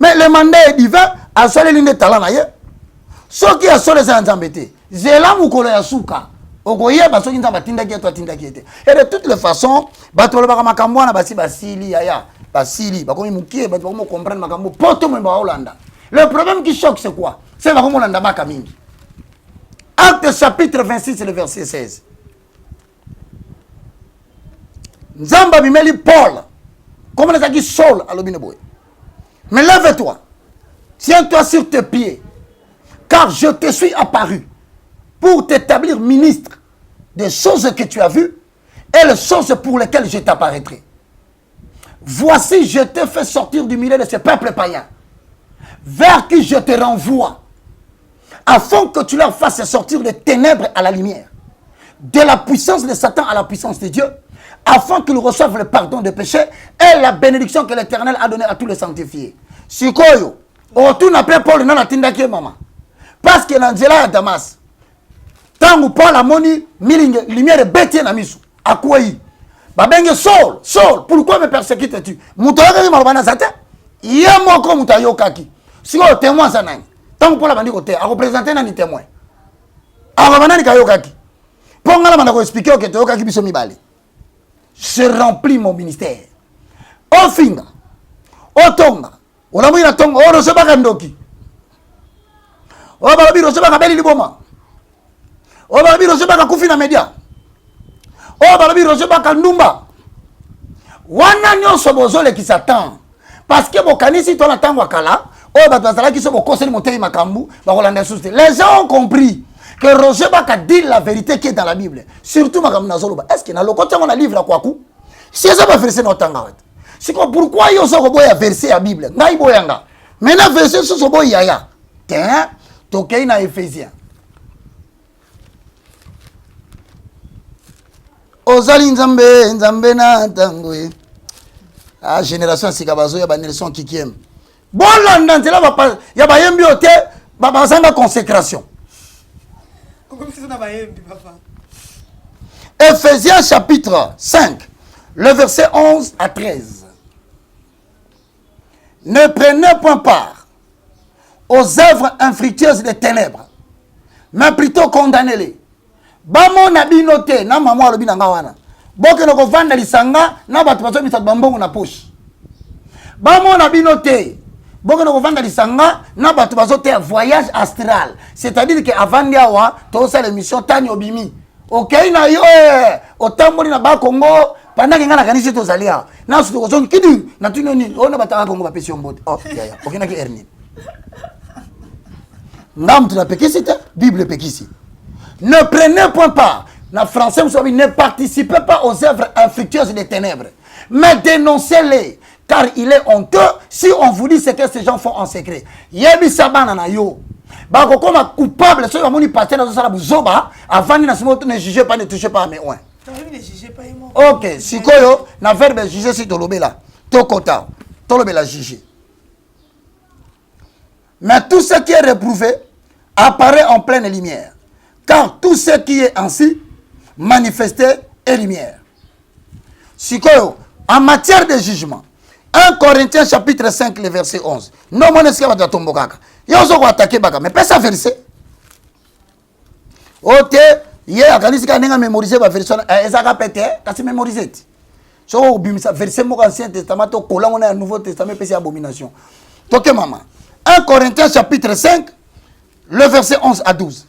Mais le mandat est divin, asole linde talent na ye. Soki asole za nzambete. Zela mukolo ya suka. Okoye basoki nzamba tinda ki to tinda ki ete. Et de toutes les façons, bato ba makambo na basi basili yaya. Basili, bakomi mukie, bato bakomo comprendre makambo poto mwe ba Hollanda. Le problème qui choque c'est quoi? C'est bakomo landa baka mingi. Acte chapitre 26 le verset 16. Nzamba bimeli Paul. Comme les aki Saul à l'obineboy. Mais lève-toi. Tiens-toi sur tes pieds. Car je te suis apparu pour t'établir ministre des choses que tu as vues et les choses pour lesquelles je t'apparaîtrai. Voici, je t'ai fait sortir du milieu de ces peuples païens, vers qui je te renvoie, afin que tu leur fasses sortir des ténèbres à la lumière, de la puissance de Satan à la puissance de Dieu, afin qu'ils reçoivent le pardon des péchés et la bénédiction que l'Éternel a donnée à tous les sanctifiés. Sikoyo, retourne après Paul dans la tindaki maman. Parce que l'Angela à Damas, tant ou Paul a moni, lumière bêtée na misu. À quoi y? Babenge Saul, pourquoi me persécutes-tu? Moutoyoka malbana zate? Y'a moi comme mutayokaki. Si on témoin ça nani. Tant Paul a bandi côté, à représenter nani témoin. À représenter kayokaki. Pour nga la manda ko expliquer que toyokaki biso mibali. Je remplis mon ministère. O finga. O tonga. O la mwina tonga. O rose baka ndoki. O balabi rose baka beli liboma. O balabi rose baka kufi na media. O balabi rose baka ndumba. Wana nyonso bozole ki Satan. Parce que bokanisi to na tango kala. O batazala ki so bokoseli motei makambu. Bakolanda souste. Les gens ont compris que Roger Baka dit la vérité qui est dans la Bible. Surtout makambu na zoloba. Est-ce que na lokotia on a livre à quoi coup? Si ça va verser notre tanga. C'est pourquoi yo so boya verser la Bible. Ngai boyanga. Maintenant verser so boya ya. Tiens, tokei na Éphésiens. Ozali nzambe na tangoe. Ah génération sikabazo ya ba Nelson Kikiem. Bon landa nzela ba ya ba yembi ote ba zanga consécration. Éphésiens chapitre 5, le verset 11 à 13. Ne prenez point part aux œuvres infructueuses des ténèbres, mais plutôt condamnez-les. Bamo na binote na mama alobi na ngawana. Boke no kovanda lisanga na batu bazo misatu bambongo na poche. Bamo na binote. Boke no kovanda lisanga na batu bazo te voyage astral. C'est-à-dire que avant ndiawa to sa l'émission Tani Obimi. OK na yo otamboli na ba Congo pendant que ngana kanisi to zalia. Na su to zongi kidi na tunoni ona bataka Congo ba pesi mbote. Oh ya. OK na ki erni. Ngam tu na pekisi te Bible pekisi. Ne prenez point part na français, ne participez pas aux œuvres infructueuses des ténèbres, mais dénoncez-les, car il est honteux si on vous dit ce que ces gens font en secret. Yebi sabana na yo. Bako comme coupable, ceux qui ont pasteur dans la buzoba, avant ne jugez pas, ne touchez pas à mes oins. Ok, si koyo, na verbe juger si tolobe là, tokota, tolobe la juger. Mais tout ce qui est réprouvé apparaît en pleine lumière, car tout ce qui est ainsi manifesté est lumière. Si koyo, en matière de jugement, 1 Corinthiens chapitre 5, le verset 11. Non, mon esclave va tomber kaka. Yozo ko attaquer baka, mais pas ça verset. Ok, hier quand il a mémorisé va verset, ezaka pété, kasi mémorisé. So bimisa verset mo ancien testament to kola on a nouveau testament péché abomination. Donc maman, 1 Corinthiens chapitre 5, le verset 11 à 12.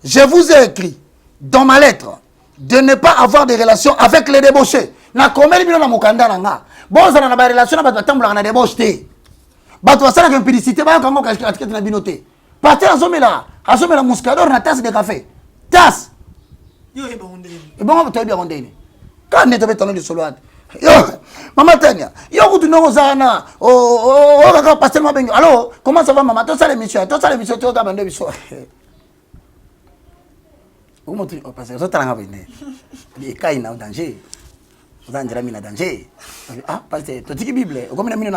Je vous ai écrit dans ma lettre de ne pas avoir de relations avec les débauchés. Na komeli bino na mokanda na nga. Bon ça na ba relation na ba tambula na débauché. Ba to sala impudicité ba kango katikati na binoté. Parti azomela muscador na tasse de café. Tasse. Yo e bondeni. E bon to bien bondeni. Quand ne te betano de solo. Yo mama Tania, yo kutu no zana o kaka pasteur mabengo. Alors, comment ça va maman? To sala émission to ka bande biso. Comment tu parce que ça tanga bene. Les cas in danger. Vous avez mis en danger. Ah, parce que tu dis Bible. Comme on a mis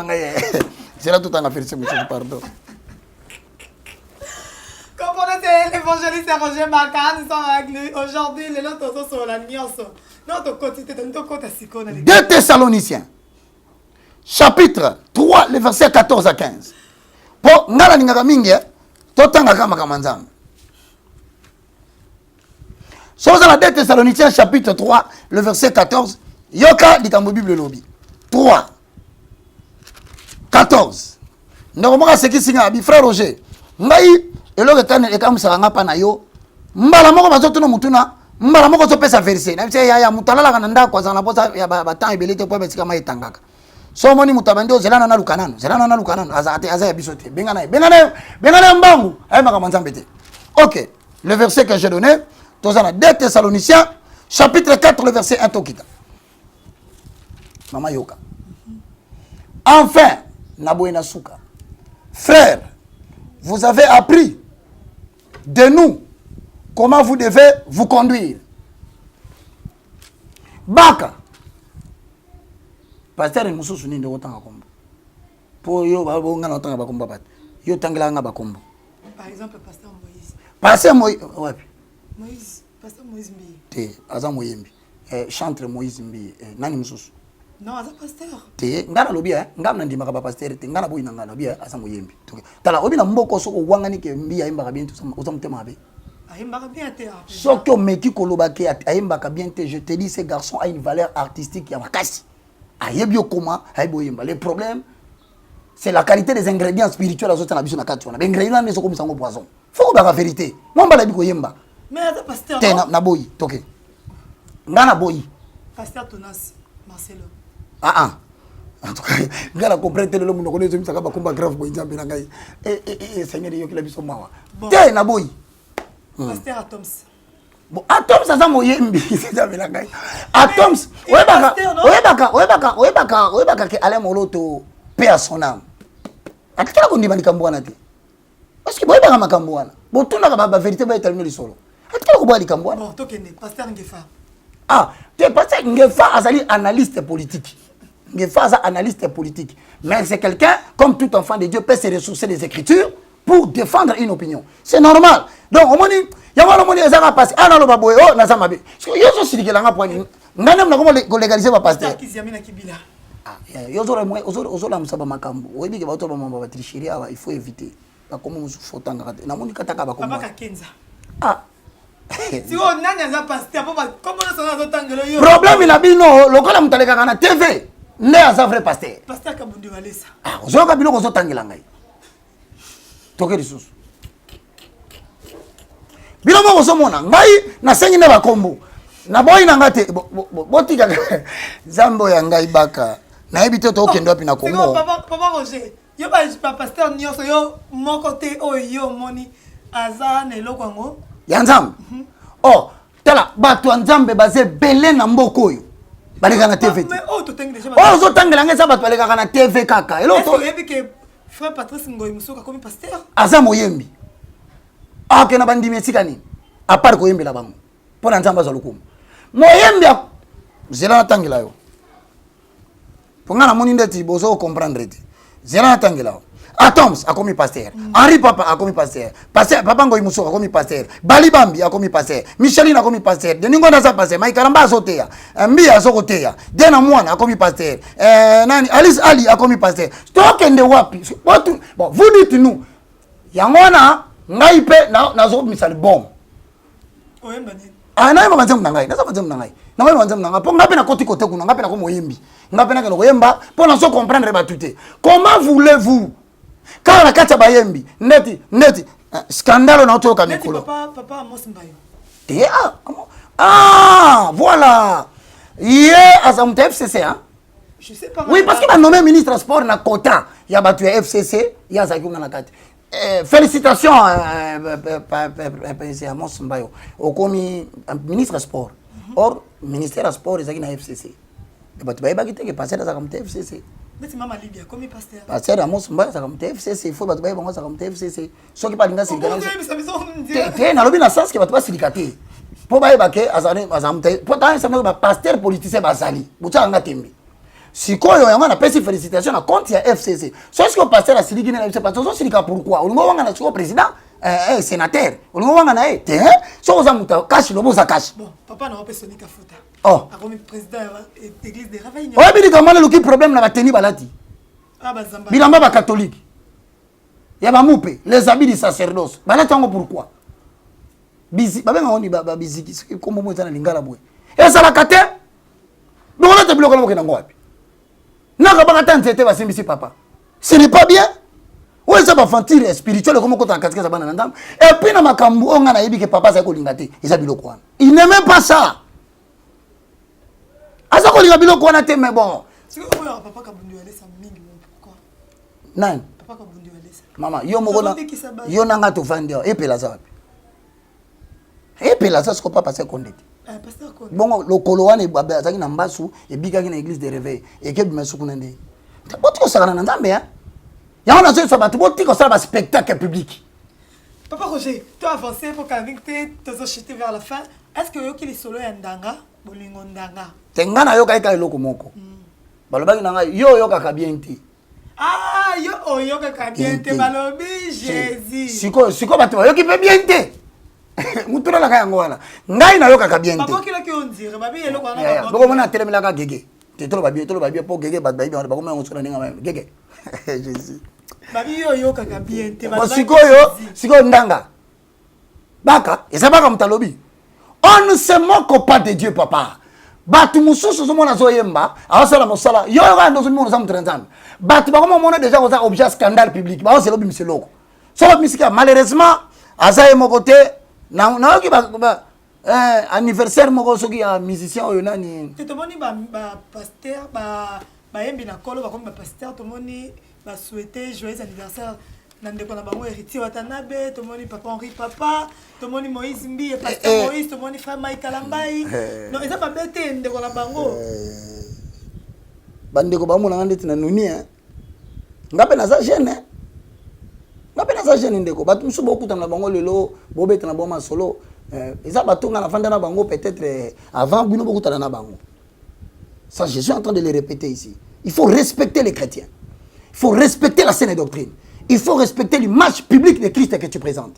c'est là tout en affaire, c'est monsieur, pardon. Comprenez l'évangéliste Roger Macan, nous sommes avec lui. Aujourd'hui, les notes sont sur la nuance. Notre quotidien, notre quotidien. 2 Thessaloniciens, chapitre 3, le verset 14 à 15. Pour ngala ninga mingi, totanga kama kamanzam. Sur la 2 Thessaloniciens, chapitre 3, le verset 14. Yoka likambo Bible lobby 3 14 ndako ce qui singa bi frère Roger ngai eloko tane ekamusa nga pa na yo mbala moko bazotuna mutuna mbala moko so pesa verser na bise ya mutalala kana ndako za na posa ya batan ebelete po besika mai tangaka so moni mutabandi ozelana na lukanano azate ya bisote bengana mbangu ay makamanza mbete. OK, le verset que j'ai donné dans 2 Thessaloniciens chapitre 4 le verset 1 tokita. Maman Yoka. Enfin, Naboena Souka. Frère, vous avez appris de nous comment vous devez vous conduire. Baka. Pasteur Moussou Souni de Otanga Kombo. Pour yo, Babonga Otanga Bakomba Bat. Yo Tanglanga Bakombo. Par exemple, Pasteur Moïse. Pasteur Moïse. Ouais. Moïse. Pasteur Moïse Mbi. Té, Azam Moyembi. Chantre Moïse Mbi. Nani Moussou. Non, c'est pasteur. Te ngana lobi ngana ndima ka pasteur te ngana boyi ngana lobi asa moyembi. Tala obi na mboko soko wangani ke mbi ayimba ka bien tout ça mutema be. Ayimba ka bien te. Soko meki koloba ke ayimba ka bien te, je te dis ce garçon a une valeur artistique ya makasi. Ayebi okoma ayiboyimba. Le problème c'est la qualité des ingrédients spirituels azota na biso na kati wana. Ba ingrédients ne soko musango poison. Faut ba ka vérité. Mwamba la biko yemba. Mais c'est pasteur. Te na boyi toke. Ngana boyi. Pasteur Tonas Marcelo. En tout cas, ngala comprendre le monde connaît ça ba komba grave bo njambe na ngai. Seigneur yo kila biso mawa. Te na boyi. Pasteur Atoms. Bon, Atoms ça moyembi, c'est jamais la ngai. Atoms, oyebaka ke ale moloto paix à son âme. Akitala ko ndima likambo wana te. Parce que boyebaka makambo wana. Bo tuna ba vérité ba etalino lisolo. Akitala ko ba likambo wana. Bon, tokene pasteur Ngefa. Ah, tu es pasteur Ngefa azali analyste politique. Ngefa analyste politique. Mais c'est quelqu'un, comme tout enfant de Dieu, peut se ressourcer des Écritures pour défendre une opinion. C'est normal. Donc, au moment où il y a un moment où il y a un passé, ah non, le baboué, oh, n'a pas dit. Il y a aussi des gens qui ont comment légaliser ma pasteur. Ah, il y a aussi des makambo. Oui, il y a des tricherie, il faut éviter. Comment vous faites un gars? Na moni kataka ba komba. Ah. Si on n'a pas pasteur, comment ça va t'engueuler yo? Problème il a bino, lokola mutaleka kana TV. Ne aza vrai pasteur. Pasteur Kabundi Walesa. Ah, ozoka biloko ozotangela ngai. Toke lisusu. Biloko ozomona ngai na sengi na bakombo. Na boyi na ngate botika zambo ya ngai baka. Na ebite to okendo api na Kongo. Papa Roger. Yo ba pasteur nyonso yo moko te oyo moni aza na eloko ngo. Ya nzambe. Oh, tala bato ya nzambe baze belé na mboka oyo baleka na TV mais oh to tengi déjà oh zo tangela ngeza bato baleka na TV kaka elo to est-ce que frère Patrice Ngoyi Musoka comme pasteur aza moyembi ake na bandimi esika nini à part koyembela bango mpona nzambe azwa lokumu moyembi zela natangela yo mpo nga namoni ndeti bozo comprendre te zela natangela yo Atoms akomi pasteur Henri Papa akomi pasteur Papa Ngoyi Musoka akomi pasteur Bali Bambi akomi pasteur Micheline akomi pasteur Deningo Naza pasteur Mike Karamba azoteya Mbi azoteya Dena Mwana akomi pasteur nani Alice Ali akomi pasteur stokende wapi bon vous dites nous yangona ngai pe nazo misali bom oyemba nini na yemba banzemu nangai naza banzemu nangai na yemba banzemu nangai po ngape na koti kote kuna ngape na ko moyembi ngape na ko yemba po na so comprendre ba tuté comment voulez-vous quand la kati bayembi neti scandale na otoka mikolo papa Amos Mbayo voilà azam FCC hein je sais pas oui parce qu'il a nommé ministre sport na quota ya batu ya FCC ya zaki na kati félicitations président Amos Mbayo okomi ministre sport or ministère sport ezaki na FCC batu bayebaki te ke passer za comme FCC Beti mama Libia comme pasteur. Pasteur Amos Mbayo ça comme FCC il faut batu baye bango ça comme FCC soki pa linga sirikana te na lobi na sens ke batu ba sirikate po baye bake azamte po ta ça ba pasteur politicien bazali buta nga tembe sikoyo yango na pesi félicitations na compte ya FCC so est-ce que pasteur a siriki na pas so sirika pourquoi olingo wanga na siko président sénateur olingo wanga na te so oza muta kashi lobo za kashi bon papa na opé Sonika Futa oh akomi président église de Ravagna oh bidi kamana luki problème na bateni balati bazamba bilamba ba catholique ya ba mupe les habits du sacerdoce balati ngo pourquoi bizi babenga oni ba biziki c'est comme moi za na lingala boy et ça la kate donc on a te bloqué na ngo wapi naka baka tante ba simbisi papa ce n'est pas bien ou ça ba fantir spirituel comme ko ta katika bana na ndam et puis na makambu onga na yebi ke papa sa ko lingate isa biloko wana il n'aime pas ça asa ko linga biloko wana te mais bon c'est que papa Kabundi alesa mingi pourquoi nani papa Kabundi alesa mama yo moko na yo nanga to vandi e pela za wapi e pela za sko papa se kondete pasteur Konde bongo lokolo wana bazaki na mbasu e bikaki na église de réveil e ke bimesu kuna ndé botiko sakana na nzambe hein yango na so batu botiko sala ba spectacle public papa Roger tu as avancé pour qu'avec te jeter vers la fin est-ce que yo ki li solo ya ndanga bolingo ndanga tenga na yo kai kai loko moko balobaki na ngai yo yokaka bien te yo oyokaka bien te balobi Jésus siko batu bayoki pe bien te mutura la kaya ngwana ngai na yokaka bien te papa kila ki on dire babi eloko wana boko mona telemela ka gege te tolo babi po gege bat babi ba ko mengo sura ninga gege Jésus babi yo yokaka bien te siko ndanga baka eza baka mutalobi on ne se moque pas de Dieu papa batu mususu zo mona zo yemba awasala mosala yo ga ndo zo mona za mutranzambe batu ba ko mona déjà oza objet scandale public ba o se lobi miseloko so misika malheureusement azaye moko te na yoki ba anniversaire moko soki ya musicien oyo nani te tomoni ba pasteur ba yembi na kolo ba comme ba pasteur tomoni ba souhaiter joyeux anniversaire nandeko na bango héritier Watanabe tomoni papa Henri Papa tomoni Moïse Mbi et pasteur Moïse tomoni frère Mike Kalambai non eza ba bete ndeko na bango bandeko ba mona ngandeti na nuni hein ngape na za jeune ngape na za jeune ndeko batu musu bokuta na bango lelo bobeta na boma solo eza batonga na fanda na bango peut-être avant bino bokuta na bango ça je suis en train de le répéter ici il faut respecter les chrétiens il faut respecter la saine doctrine il faut respecter l'image publique de Christ que tu présentes.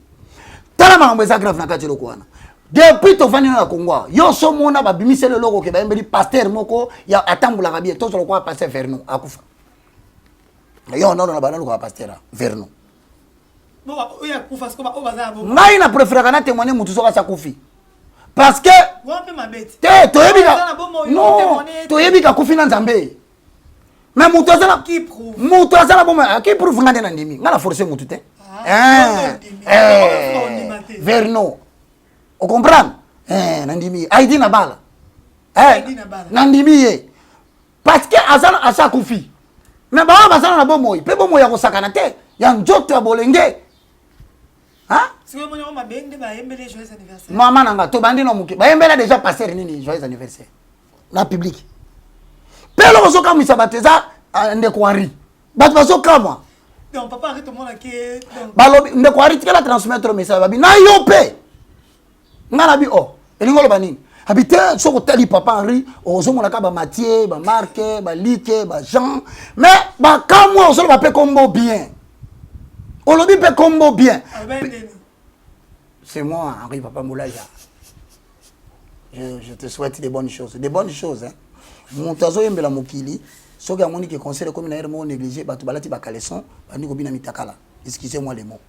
Tala ma mbeza grave na kati loko wana. Depuis to vani na Kongo, yo so mona ba bimise le logo ke ba mbeli pasteur moko ya atambula kabie to so lokwa pasteur Vernon akufa. Yo non na bana lokwa pasteur Vernon. Bon oya kufa sko ba obaza bo. Ngai na préfère kana témoigner mutu so ka sakufi. Parce que wampe mabeti. Te to yebika. Non, to yebika kufi na Nzambe. Mais Moutouazana qui prouve qui prouve ngande na ndimi ngala forcer mutu te Verno on comprend na ndimi aidi na bala na ndimi parce que azana asa kufi mais ba bazana na bomoyi pe bomoyi ya kosakana te ya njoto ya bolenge Hein? Si vous avez ma bende, bah embelé joyeux anniversaire. Maman nanga to bandi no muke. Ba embela déjà passé nini joyeux anniversaire. Na public. Pelo ko soka misa bateza ndeko Henri. Bato basoka moi. Donc papa arrête tout le monde là qui Balobi ndeko Henri tikala transmettre message babi na yope. Ngana bi oh. Elingolo banini. Habité soko tali papa Henri, ozomona ka ba Mathieu, ba Marc, ba Like, ba Jean. Mais ba kamwa ozolo ba pe combo bien. Olobi pe combo bien. C'est moi, Henri Papa Moulaya. Je te souhaite des bonnes choses. Des bonnes choses. Hein. Mon tazo yembela mokili. Soki a moni qui conseille comme na mo négligé batu balati ba caleçon, bandi ko bina mitakala. Excusez-moi les mots.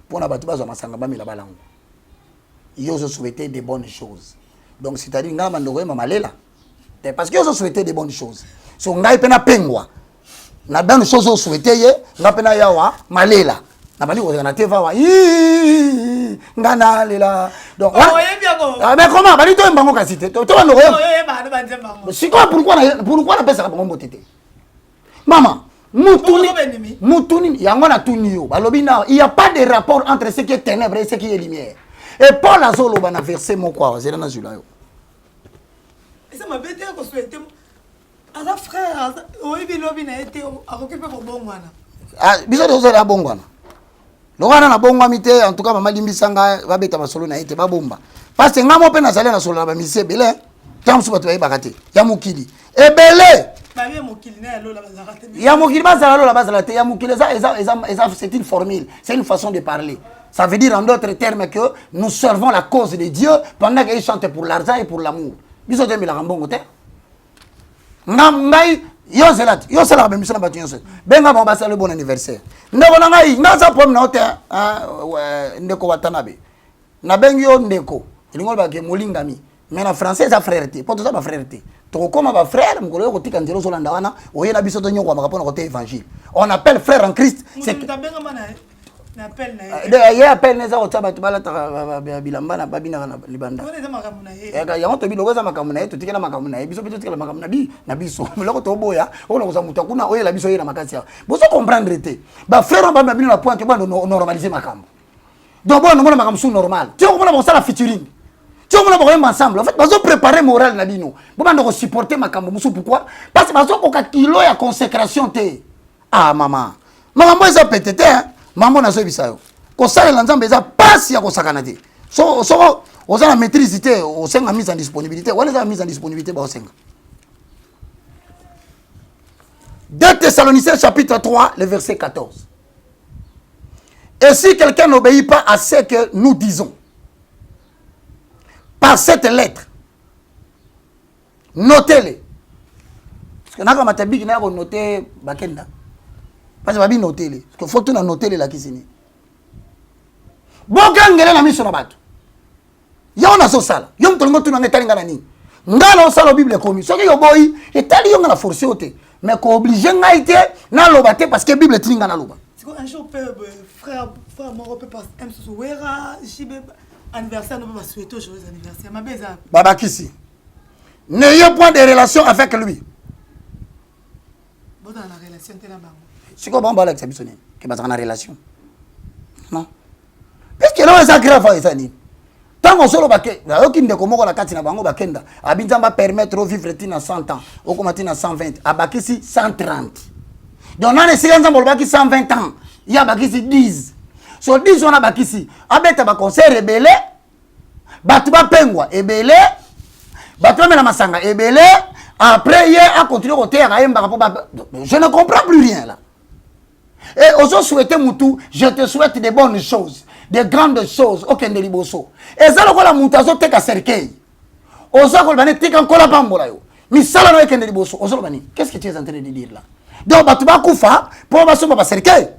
Pour na batu bazo masanga ba mila balango. Yo je souhaiter des bonnes choses. Donc c'est-à-dire ngama ndoko ma malela. Parce que yo je souhaiter des bonnes choses. So ngai pena pengwa. Na bonne chose au souhaiter ye, ngapena yawa malela. Na bali ko na teva wa ngana lela. Donc mais comment bali to mbango kasite to bando ko si quoi pourquoi na pesa bango motete maman mutuni yango na tuni yo balobi na il y a pas de rapport entre ce qui est ténèbres et ce qui est lumière et Paul azolo bana verset mon quoi zela na zula yo et ça m'a bête ko souhaiter ala frère oyebi lobi na été akokepe ko bongwana ah biso de zela bongwana longana na bongwa mité en tout cas mama limbisanga va beta masolo na été ba bomba parce que ngamo pe na zala na solo ba mise belé tant so bato ba bakate ya mukili ebele ba ye mukili na lola bazakate ya mukili bazala lola bazala te ya mukili ça c'est une formule, c'est une façon de parler. Ça veut dire en d'autres termes que nous servons la cause de Dieu pendant qu'ils chantent pour l'argent et pour l'amour. Biso de la rambongo te ngai yo zela ba misala batu yose benga ba basala bon anniversaire ndeko na ngai ngaza pom na hotel ndeko watanabe na bengi yo ndeko ilingol ba ke molingami mais na français ça frèreté poto ça ba frèreté to koma ba frère mukolo yo kotika nzelo zolanda wana oyena biso to nyoko makapona ko te évangile on appelle frère en Christ c'est que benga mana na appel na ye appel neza ko tsaba to balata bilamba na babina na libanda on est makamu na ye ya moto biloko za makamu na ye to tikela makamu na ye biso tikela makamu na biso loko to boya ona ko za muta kuna oyela biso yena makasi ya boso comprendre te ba frère ba babina na point ba normaliser makamu donc bon on makamu sou normal tu comprends bon ça la featuring tu comprends bon ensemble en fait bazo préparer moral na bino bo ba ndoko supporter makamu musu pourquoi parce que bazo ko ka kilo ya consécration te ah maman eza petete hein maman na so bisayo ko sala la nzambe eza passe ya ko sakana te so oza na maîtrise te o senga mise en disponibilité wala za mise en disponibilité ba o senga 2 Thessaloniciens chapitre 3 le verset 14. Et si quelqu'un n'obéit pas à ce que nous disons par cette lettre, notez-les. Parce que naka matabiki na ko noter bakenda. Parce que babi noter-les. Parce que faut tout noter les la kisini. Bokangela na miso na bato. Yo na so sala. Yo mtolongo tu na ngetalinga na nini? Ngala osala Bible komi. Soki yo boy, etali yo na forcer ote. Mais ko obligé ngaité na loba te parce que Bible tinga na loba. C'est quoi un jour frère mon peut pas M Souwera, jibe anniversaire ne peut pas souhaiter joyeux anniversaire. Ma beza. Baba Kisi. N'ayez point de relation avec lui. Bon dans la relation te na bango. C'est quoi bon balak sabisoni que ba na relation. Non. Parce que là ça grave ça ni. Tant on solo baké, oki ndeko moko la kati na bango bakenda. Abinzamba permettre au vivre tina 100 ans, au komati na 120, abakisi 130. Donc on essaie ensemble baki 120 ans. Il y a bakisi 10. So 10 on a bakisi. Abeta ba conseil rebelle. Batu ba pengwa ebele. Batu na masanga ebele. Après hier a continué au terre à emba. Je ne comprends plus rien là. Et aux autres souhaiter Moutou, je te souhaite des bonnes choses, des grandes choses, aucun de liboso. Et ça le la moutazo te ka cercueil. Aux autres bani te kan kola pambola yo. Mi sala no aucun de liboso. Aux autres bani, qu'est-ce que tu es en train de dire là? Donc batuba kufa pour ba soma ba cercueil.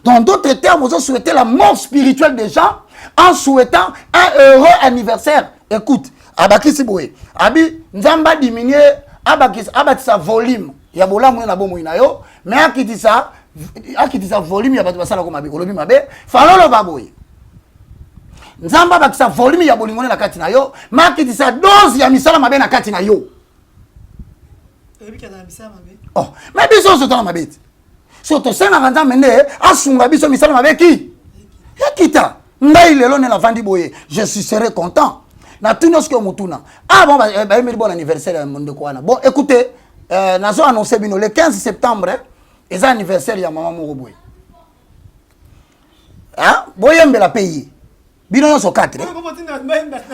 Dans d'autres termes, aux autres souhaiter la mort spirituelle des gens en souhaitant un heureux anniversaire. Écoute, abaki siboé. Abi nzamba diminuer abaki sa volume. Ya bola mo na bomo ina yo, mais akitisa volume ya batu basala ko mabe kolobi mabe falolo baboye nzamba bakisa volume ya bolingo na kati na yo makitisa dose ya misala mabe na kati na yo ebika na misala mabe oh mais biso so tala mabe so to senga nzamba nde asunga biso misala mabe ki ya kita ngai lelo ne la vandi boye je serai content na tout ce que mutuna ah bon bon anniversaire de quoi bon écoutez nazo annoncé bino le 15 septembre et ça anniversaire ya maman moko boye hein boyembe la payer bino so 4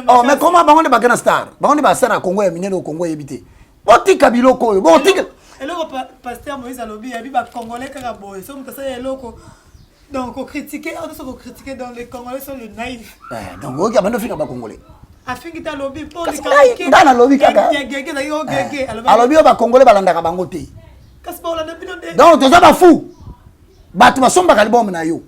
oh mais comment bango ba kana star bango ba star Congo ya minene au Congo yebité botika biloko oyo botika eloko pasteur Moïse alobi abi ba congolais kaka boye so mutasa eloko donc on critiquer dans les Congolais sont le naïf donc oki abando fika ba Congolais afingita lobby pour les Congolais ndana lobby kaka alobi ba Congolais balandaka bango te kasi ba olanda bino de donc toza ba fou batu basomba kalibom na yo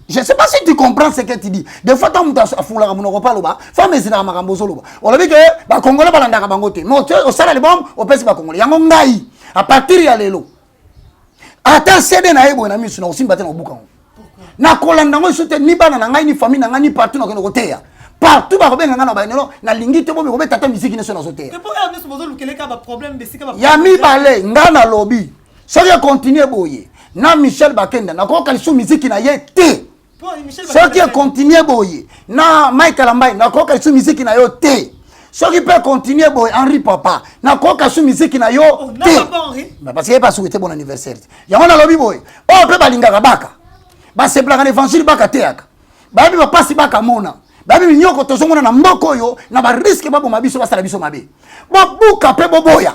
je sais pas si tu comprends ce que tu dis des fois tant muta afula munoko paloba femme ezina makambo soloba olobi ke ba Congolais balandaka bango te mo o sala libom o pesi ba Congolais yango ngai à partir ya lelo ata cede na yebo na misu na osimba te na obuka na kolanda ngo sote ni bana na ngai ni famille na ngai ni partout na keno koteya partout ba kobenga ngana ba nelo na lingi te bo me tata musique ne so na soteya pour ernest bozo lukeleka ba problème besika ba ya mi bale ngana lobby so ya continuer boye na Michel Bakenda na ko kalisu musique na ye te so qui continuer boye na Michael Mbaye na ko kalisu musique na yo te so qui peut continuer boye Henri Papa na ko kalisu musique na yo te parce que pas souhaiter bon anniversaire ya on a lobby boye oh pe balinga baka ba se blanga l'évangile baka teaka ba bi ba pasi baka mona ba bi nyoko to zongona na mboko yo na ba risque ba boma biso ba sala biso mabe ba buka pe boboya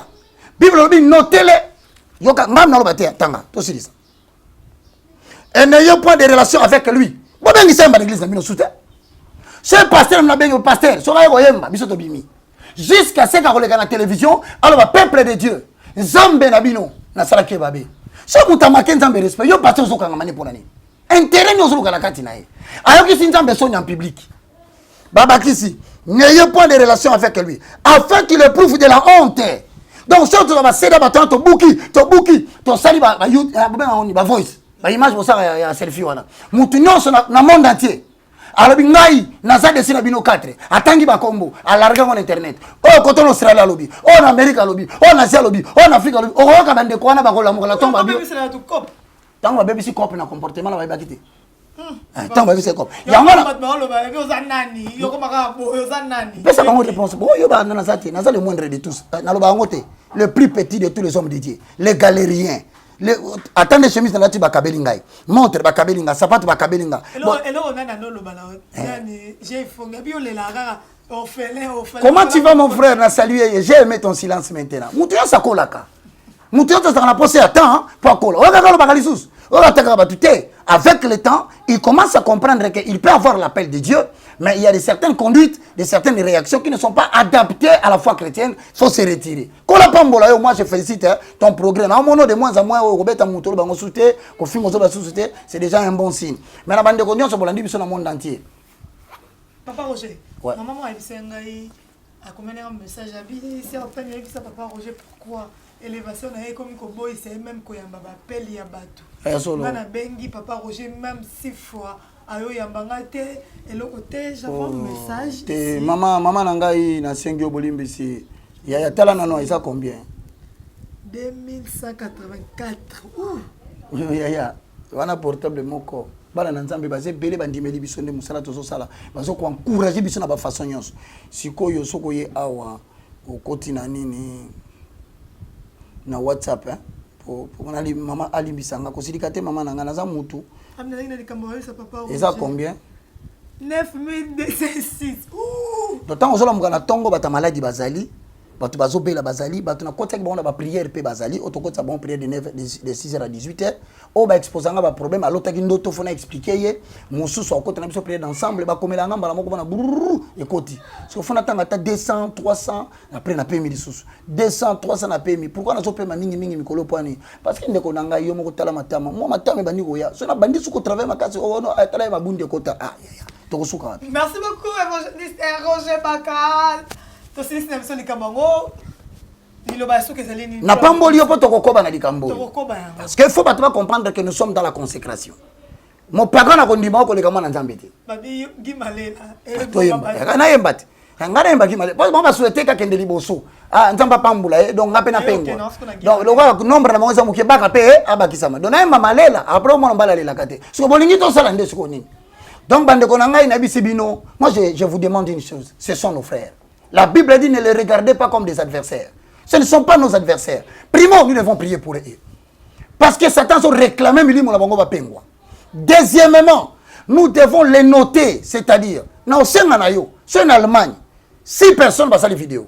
bible lobi notele yoka ngam na lo batea tanga to silisa et n'ayez pas de relation avec lui bo bengi semba l'église na bino soutien ce pasteur na bengi pasteur so ga yemba biso to bimi jusqu'à ce qu'on regarde la télévision alors ba peuple de Dieu nzambe na bino na sala ke babe so mutamake nzambe respect yo pasteur zo kanga mani pona ni intérêt nous sur la carte nae ayoki si nzambe sonya en public baba kisi n'ayez pas de relation avec lui afin qu'il éprouve de la honte donc surtout va céder ba to buki to sali ba ba voice ba image bo ça ya selfie wana mutu nyonso na monde entier alobi ngai naza desi na bino 4 atangi ba kombo alarga on internet o koto no Australia lobi o na America lobi o na Asia lobi o na Africa lobi o ko ka bande ko na ba ko la mo la tomba bio tango baby si cop na comportement la ba kité tango baby si cop ya ngona pesa bango réponse bo yo ba na zati na za le moindre de tous na lo ba ngote le plus petit de tous les hommes de Dieu les galériens attendez chemise na lati ba kabelinga montre ba kabelinga sapato ba kabelinga elo na no lo bala yani j'ai fonga bio le la comment tu vas mon frère na saluer j'ai aimé ton silence maintenant mutu ya sakolaka mutu ya ça na posé à temps pour kola o ka lo ba kalisus o la taka ba tuté avec le temps il commence à comprendre qu'il peut avoir l'appel de Dieu mais il y a de certaines conduites de certaines réactions qui ne sont pas adaptées à la foi chrétienne faut se retirer kola pambola yo moi je félicite ton progrès na mono de moins en moins o robeta mutu ba ngosuté ko fingo zo ba susuté c'est déjà un bon signe mais na bande ko nyonso bolandi biso na monde entier papa Roger maman moi ibisengai a commené un message à bi c'est en train de dire papa Roger pourquoi élévation na comme ko boy c'est même ko yamba ba appel ya bato bana bengi papa Roger même 6 fois ayo yambanga te eloko te j'envoie un message te maman na ngai na sengi obolimbisi ya tala nano isa combien 2184 ya wana portable moko bana na nzambe baze belé bandimeli biso nde musala tozo sala bazo ko encourager biso na ba façon nyonso sikoyo soko ye awa okoti na nini na WhatsApp pour ali maman alimbisanga ko sidika te maman nanga naza mutu amna ina likambo sa papa eza combien 9206 d'autant que zola na tongo bata maladie bazali batu bazobela bazali batu na kota ba ba prière pe bazali otokota bon prière de 9 de 6h à 18h o ba exposanga ba problème alota ki ndoto fona expliquer ye mususu akota na biso prière d'ensemble ba komela ngamba la moko bana brrr ekoti so fona tanga ta 200 300 après na pe 1000 susu 200 300 na pe 1000 pourquoi na zo pe mingi mikolo poani parce que ndeko nanga yo moko tala matama mo matama bandi ko ya so na bandi suko travailler makasi o no atala ma bunde kota to kosuka merci beaucoup évangéliste Roger Bakal to sisi na misoli kamango niloba soke zalini na pamboli yo poto kokoba na likambo kokoba parce que faut pas comprendre que nous sommes dans la consécration mon papa na kondima ko leka mwana nzambe te babi gimalela na yembati ngana yemba gimale bon ba souhaiter ka kende liboso nzamba pambula donc ngape na pengo donc le nombre na mwanza mukebaka pe abakisama donc na yemba malela après mo mbala lela kate so bolingi to sala nde siko nini Donc, bande konanga inabisibino. Moi, je vous demande une chose. Ce sont nos frères. La Bible dit ne les regardez pas comme des adversaires. Ce ne sont pas nos adversaires. Primo, nous devons prier pour eux. Parce que Satan se réclamé, deuxièmement, nous devons les noter. C'est-à-dire, dans en Allemagne, 6 personnes passent les vidéos.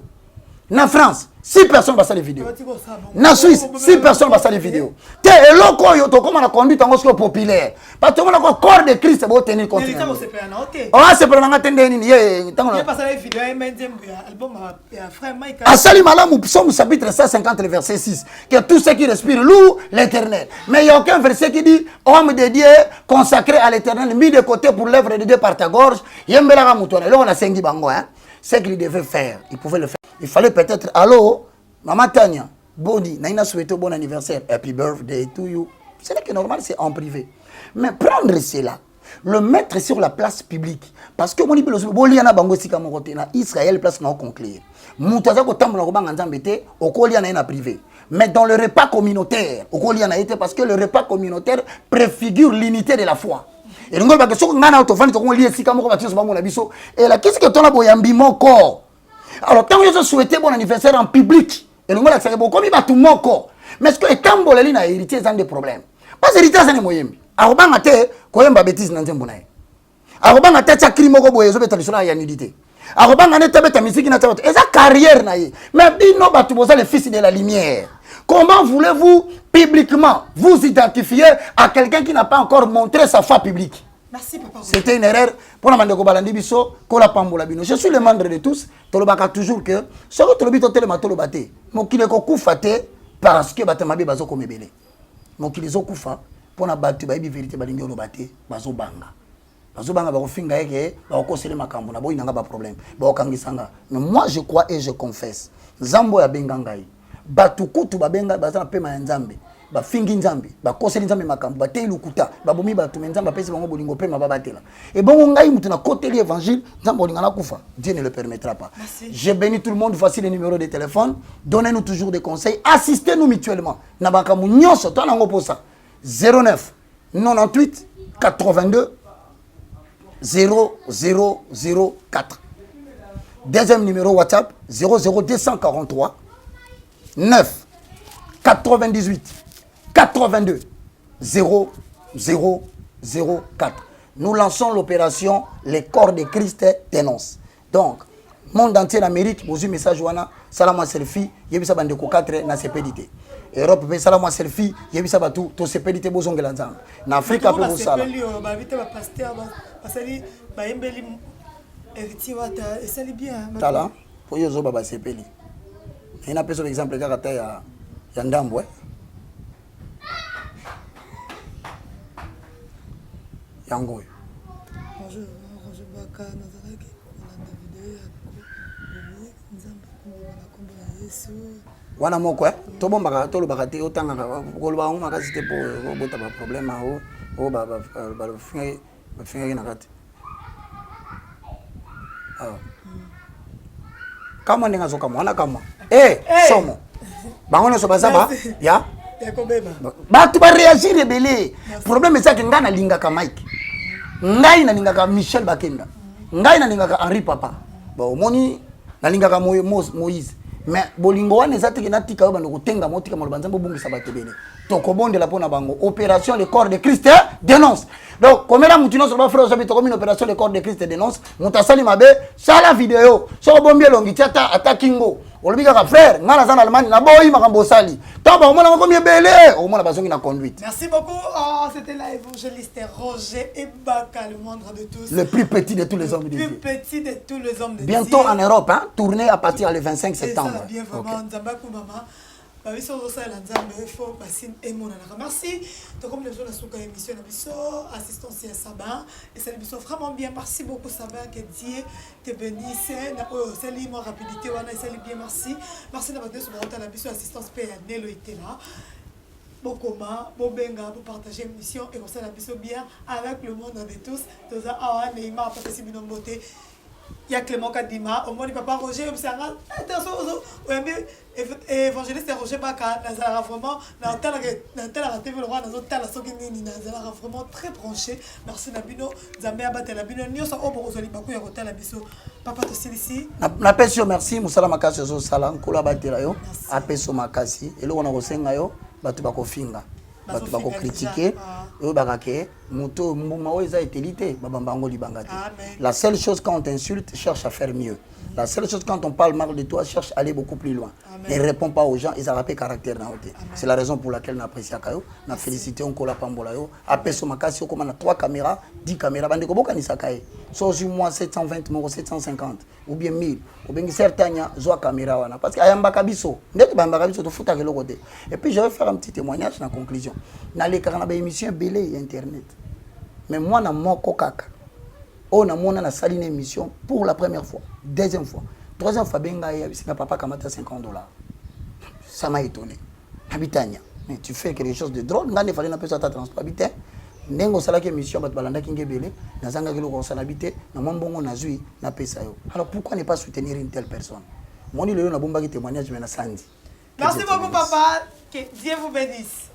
En France, 6 personnes passent les vidéos. En Suisse, 6 personnes passent les vidéos. Et l'autre, il y a comment la conduite en Oslo populaire. Parce que le corps de Christ est tenir compte. Ah, c'est pour la tendance. À Salimala, nous sommes au chapitre 150, verset 6. Que tous ceux qui respirent louent l'éternel. Mais il n'y a aucun verset qui dit homme de Dieu consacré à l'éternel, mis de côté pour l'œuvre de Dieu par ta gorge. Là, on a 5 bango. Ce qu'il devait faire, il pouvait le faire. Il fallait peut-être, allô, Maman Tania, Boni, Naina souhaité bon anniversaire, happy birthday to you. Ce n'est que normal, c'est en privé. Mais prendre cela, le mettre sur la place publique, parce que Israël place non conclure. Privé. Mais dans le repas communautaire, parce que le repas communautaire préfigure l'unité de la foi. Et nous avons dit que nous avons et là, qu'est-ce que tu as boyambi mon corps? Alors, tant que je souhaitais bon anniversaire en public, et nous avons dit que tout mon corps. Mais est-ce que tant que tu as hérité, ça a des problèmes? Parce que hérité, ça n'est pas moyen. Alors, tu as dit que tu as bêtise dans le monde. Alors, tu as dit que tu as crime au boyau, tu as dit que tu as nudité. Alors, tu as dit que tu as musique, et ça carrière. Mais tu as le fils de la lumière. Comment voulez-vous publiquement vous identifier à quelqu'un qui n'a pas encore montré sa foi publique? Merci, papa. C'était une erreur pour la Mandeko Balandi Bisso, Kola Pambola Bino. Je suis le membre de tous. Tolobaka toujours que ce que tu as dit, Tolobate. Mon qui est koufate parce que Batamabi Bazo Komebele. Mon qui les okoufa pour la battu, baby vérité, balingo lobate, Bazo Banga. Bazo Banga, Bako Finga, Bako Sele Makambo, Nabo, il n'y a pas de problème. Bako Kangisanga. Mais moi, je crois et je confesse. Zambo ya Bengangai. Batukutu babenga bazana pema nzambe ba fingi nzambe ba koseli nzambe makambo ba teilukuta ba bomi ba tumenza pesi bango bolingo pema babatela et bon ngai mutu na côté l'évangile nzambo lingana kufa Dieu ne le permettra pas. Merci. Je bénis tout le monde, voici les numéros de téléphone, donnez-nous toujours des conseils, assistez-nous mutuellement na bakamu nyonso to nango posa 09 98 82 0004. Deuxième numéro WhatsApp 00243 9 98 82 0004. Nous lançons l'opération Les corps de Christ dénoncent. Donc, monde entier l'Amérique, vous avez un message, salam selfie, yebisa bandeko 4 na CPDT. Europe, salam selfie, yebisa batu, to CPDT bozongela nzanga. Na Afrika pe bosala. Tala, pour yozo baba CPDT. Il y a un exemple de caractère à Ndambwe. Yango. Bonjour, Baka Nazaraki. Wana moko to bomba to lo bakati otanga ko lo ba uma ka site po bota ba problème o ba finga na kati. Ah. Kama ninga zoka mwana kama somo bango so bazaba ya batu ba réagir rebelle. Problème c'est que ngana linga ka Mike ngai na linga ka Michel Bakenda ngai na linga ka Henri Papa ba omoni na linga ka Moïse mais bolingo wana ezati ke natika ba ndoko tenga motika mo banzambo bungisa batebele tokobonde la pona bango opération le corps de Christ dénonce. Donc comme là mutino so ba frère so bito comme une opération le corps de Christ dénonce mutasali mabe sala vidéo so bombi longi tiata atakingo olobika ka frère ngana za na Allemagne na boyi makambo sali tamba omona ko miebele omona bazongi na conduite. Merci beaucoup. Oh, c'était l'évangéliste Roger Ebaka, le moindre de tous, le plus petit de tous les hommes de Dieu. Le plus petit de tous les hommes de Dieu. Bientôt en Europe hein, tourné à partir du 25 septembre. Bien vraiment Nzambaku mama. Merci. Donc comme les gens sont émission assistance à Sabin et c'est l'émission vraiment bien. Merci beaucoup Sabin, que Dieu te bénisse. C'est l'immense rapidité c'est bien merci. Merci d'avoir été sur la mission assistance PNL était là. Bokoma, Bobenga pour partager l'émission et comme ça la mission bien avec le monde de tous. Tous à Neymar parce que c'est une beauté. il y a Clément Kadima, au moins papa Roger, évangéliste Roger Baka, Nazara vraiment, vraiment très branché. Merci Nabino, Zambia Batelabino, Nyosa Oborozoli Bakou Yarotel Abiso, Papa Tosilisi. Napesio merci, Moussala Makasi Zo Salam, Kola Batelayo, Apeso Makasi, et là on a Rosengayo, Batu Bako Finga. Batu bako critiquer eux bakake moto mbuma oza utilité babambango libanga te. La seule chose quand on t'insulte, cherche à faire mieux. La seule chose quand on parle mal de toi, cherche à aller beaucoup plus loin. Ne réponds pas aux gens, ils ont caractère na oté. C'est la raison pour laquelle on apprécie Kayo, on a félicité on kola pambola yo. Apeso makasi comme on a 3 caméras, 10 caméras bande ko boka ni sakaye. So sur moi 720 mo 750 ou bien 1000 ou bien certains zo caméra wana parce que ayamba kabiso. Ndeko bamba kabiso to futa kelo côté. Et puis je vais faire un petit témoignage en conclusion. Na les carnaba émission belé internet. Mais moi na moko kaka. On a mon a sali une émission pour la première fois, deuxième fois, troisième fois benga c'est ma papa kamata $50. Ça m'a étonné. Habitania. Mais tu fais quelque chose de drôle, ngane fallait na pesa ta transport habité. Nengo sala ke émission bat balanda kinge belé, na zanga kilo ko sala habité, na mbongo na zui na pesa yo. Alors pourquoi ne pas soutenir une telle personne? Moi ni le na bomba ki témoignage mais na sandi. Merci beaucoup papa, que Dieu vous bénisse.